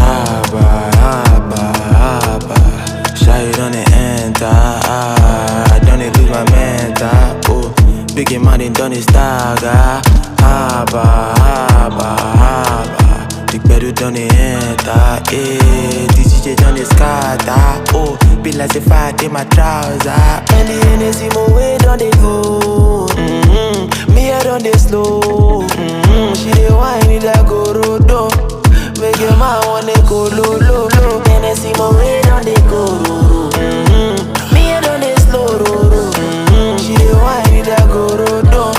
Haba. Shy don't enter. I don't lose my mental. Oh, big money done is stagger. Haba. Big better done enter. DJ done is scatter. Oh, be like a fight in my trouser. And the Hennessy my way down they go. Me I done they slow. She dey whine it like go rodo. Make your man wanna go low. Hennessy my way down they go. Me I done they slow. She dey whine it like go rodo.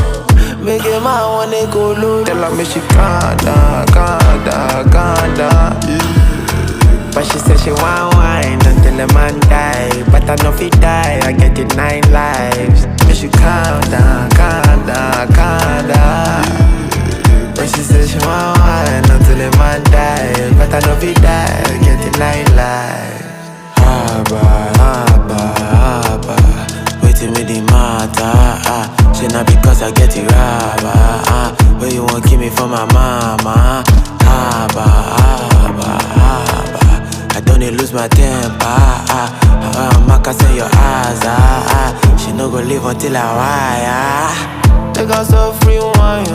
Make your man wanna go low. Tell her me she calm down. But she said she want wine until the man die. But I know if he die, I get it 9 lives. Me she calm down. But she said she want wine until the man die. But I know if he die, I get it 9 lives. Haba. Waiting me the matter. She not because I get it rubber. Where you won't keep me for my mama. Haba. I don't lose my temper. Maka say your eyes. She no go live until I wire. Take us so free wine,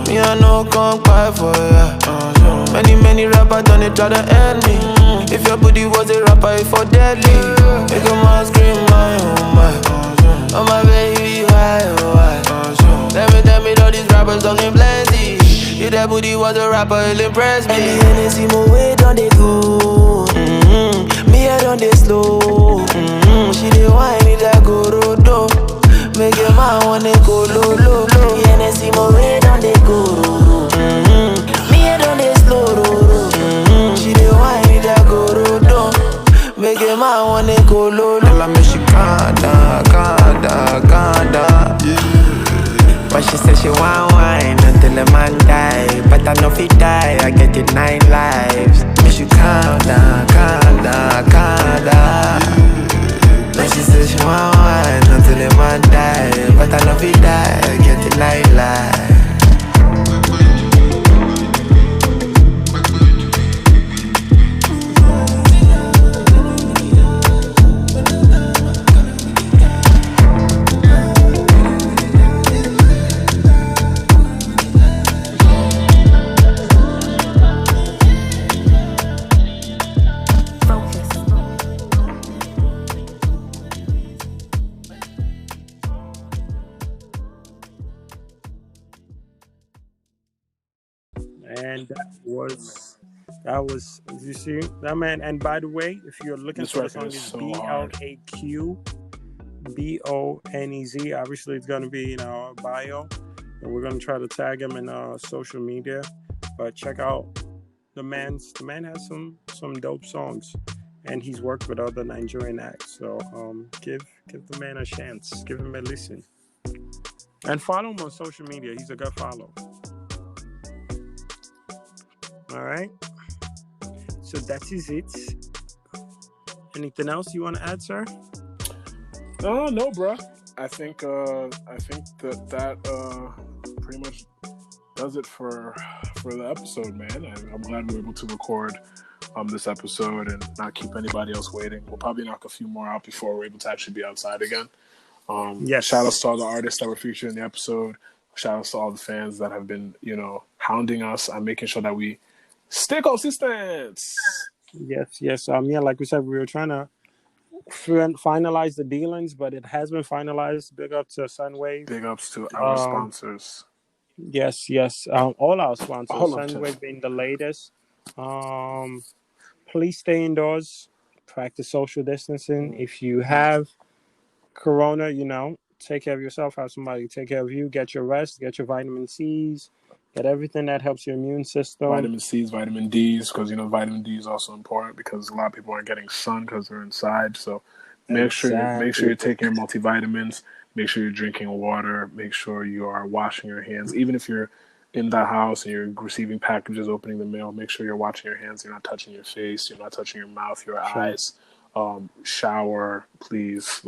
me I no come cry for ya. Many rappers done try to end me. If your booty was a rapper, it for deadly. Make a man scream my. Oh my baby, why? Tell me all these rappers talking plenty. If that booty was a rapper, it'll impress me. And the Hennessy my way down they go. Me I done they slow. She dey whine it like go rodo. Make your man wanna go low. The Hennessy my way down they go. Me I done they slow. She dey whine it like go rodo. Make your man wanna go low. Tell her me she calm down. But she said she want wine until the man die. But I know if he die, I get it 9 lives. Me she calm down. But she said she want wine until the man die. But I know if he die, I get it 9 lives. And that was you see that man. And by the way, if you're looking for the song, it's BLAQ BONEZ. Obviously it's gonna be in our bio. and we're gonna try to tag him in social media. But check out the man has some dope songs, and he's worked with other Nigerian acts. So give the man a chance. Give him a listen. And follow him on social media. He's a good follow. All right. So that is it. Anything else you want to add, sir? No, bro. I think that pretty much does it for the episode, man. I'm glad we were able to record this episode and not keep anybody else waiting. We'll probably knock a few more out before we're able to actually be outside again. Yes. Shout outs to all the artists that were featured in the episode. Shout outs to all the fans that have been, hounding us. I'm making sure that we stay consistent. Yes. Like we said, we were trying to finalize the dealings, but it has been finalized. Big up to Sunwave. Big ups to our sponsors. Yes. All our sponsors. Sunwave being the latest. Please stay indoors. Practice social distancing. If you have corona, take care of yourself. Have somebody take care of you. Get your rest. Get your vitamin C's. Get everything that helps your immune system. Vitamin C's, vitamin D's, because vitamin D is also important because a lot of people aren't getting sun because they're inside. So make sure you're taking your multivitamins. Make sure you're drinking water. Make sure you are washing your hands. Even if you're in the house and you're receiving packages, opening the mail, make sure you're washing your hands. You're not touching your face. You're not touching your mouth, your eyes. Shower, please.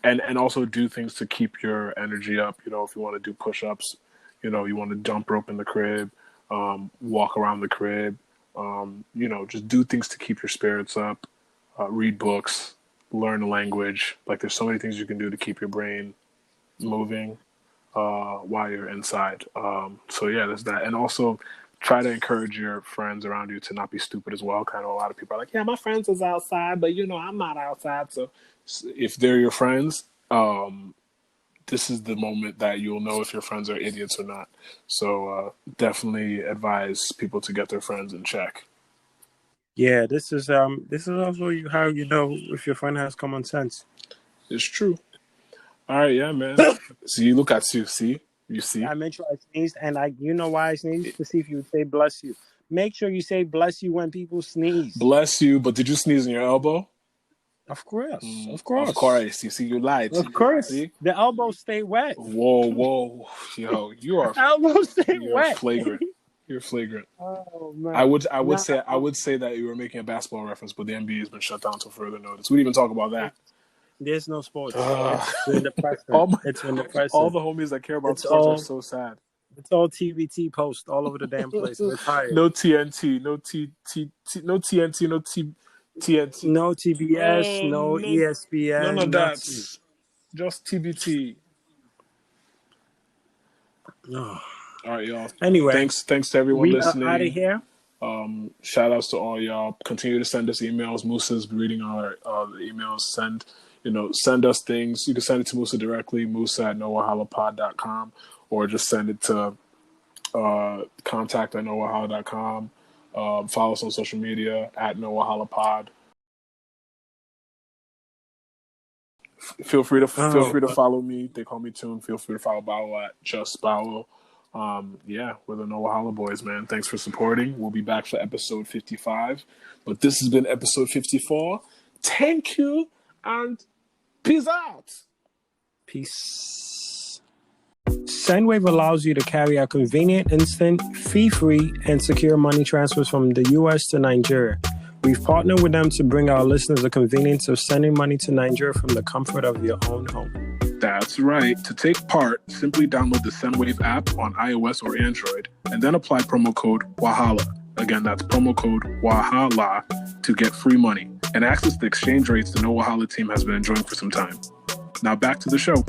And also do things to keep your energy up. If you want to do push-ups, you want to jump rope in the crib, walk around the crib, just do things to keep your spirits up, read books, learn a language. There's so many things you can do to keep your brain moving while you're inside. There's that. And also try to encourage your friends around you to not be stupid as well. Kind of a lot of people are like, yeah, my friends is outside, but I'm not outside. So if they're your friends, this is the moment that you'll know if your friends are idiots or not. So definitely advise people to get their friends in check. Yeah, this is also how you know if your friend has common sense. It's true. All right, yeah, man. So you look at you, see? You see? I made sure I sneezed, and you know why I sneezed? To see if you would say bless you. Make sure you say bless you when people sneeze. Bless you, but did you sneeze in your elbow? Of course. Of course. You see, you lied. Of course. See? The elbow stay wet. Whoa. Yo, you are elbow stay wet. Flagrant. You're flagrant. Oh man. I would say that you were making a basketball reference, but the NBA has been shut down until further notice. We didn't even talk about that. There's no sports. It's in the press. It's in the press. All the homies that care about sports are so sad. It's all TBT post all over the damn place. We're tired. No TNT, no TNT, no TNT. No TBS, no ESPN. None of that. Just TBT. Oh. All right, y'all. Anyway, thanks to everyone listening. We are out of here. Shout outs to all y'all. Continue to send us emails. Musa's reading our emails. Send us things. You can send it to Musa directly, musa@nowahalapod.com, or just send it to contact@nowahala.com. Follow us on social media @nowahalapod. Feel free to follow me. They call me Tune. Feel free to follow BAWO @JustBAWO. We're the No Wahala boys, man. Thanks for supporting. We'll be back for episode 55. But this has been episode 54. Thank you and peace out. Peace. Sendwave allows you to carry out convenient, instant, fee-free, and secure money transfers from the U.S. to Nigeria. We've partnered with them to bring our listeners the convenience of sending money to Nigeria from the comfort of your own home. That's right. To take part, simply download the Sendwave app on iOS or Android, and then apply promo code Wahala. Again, that's promo code Wahala to get free money and access the exchange rates the No Wahala team has been enjoying for some time. Now back to the show.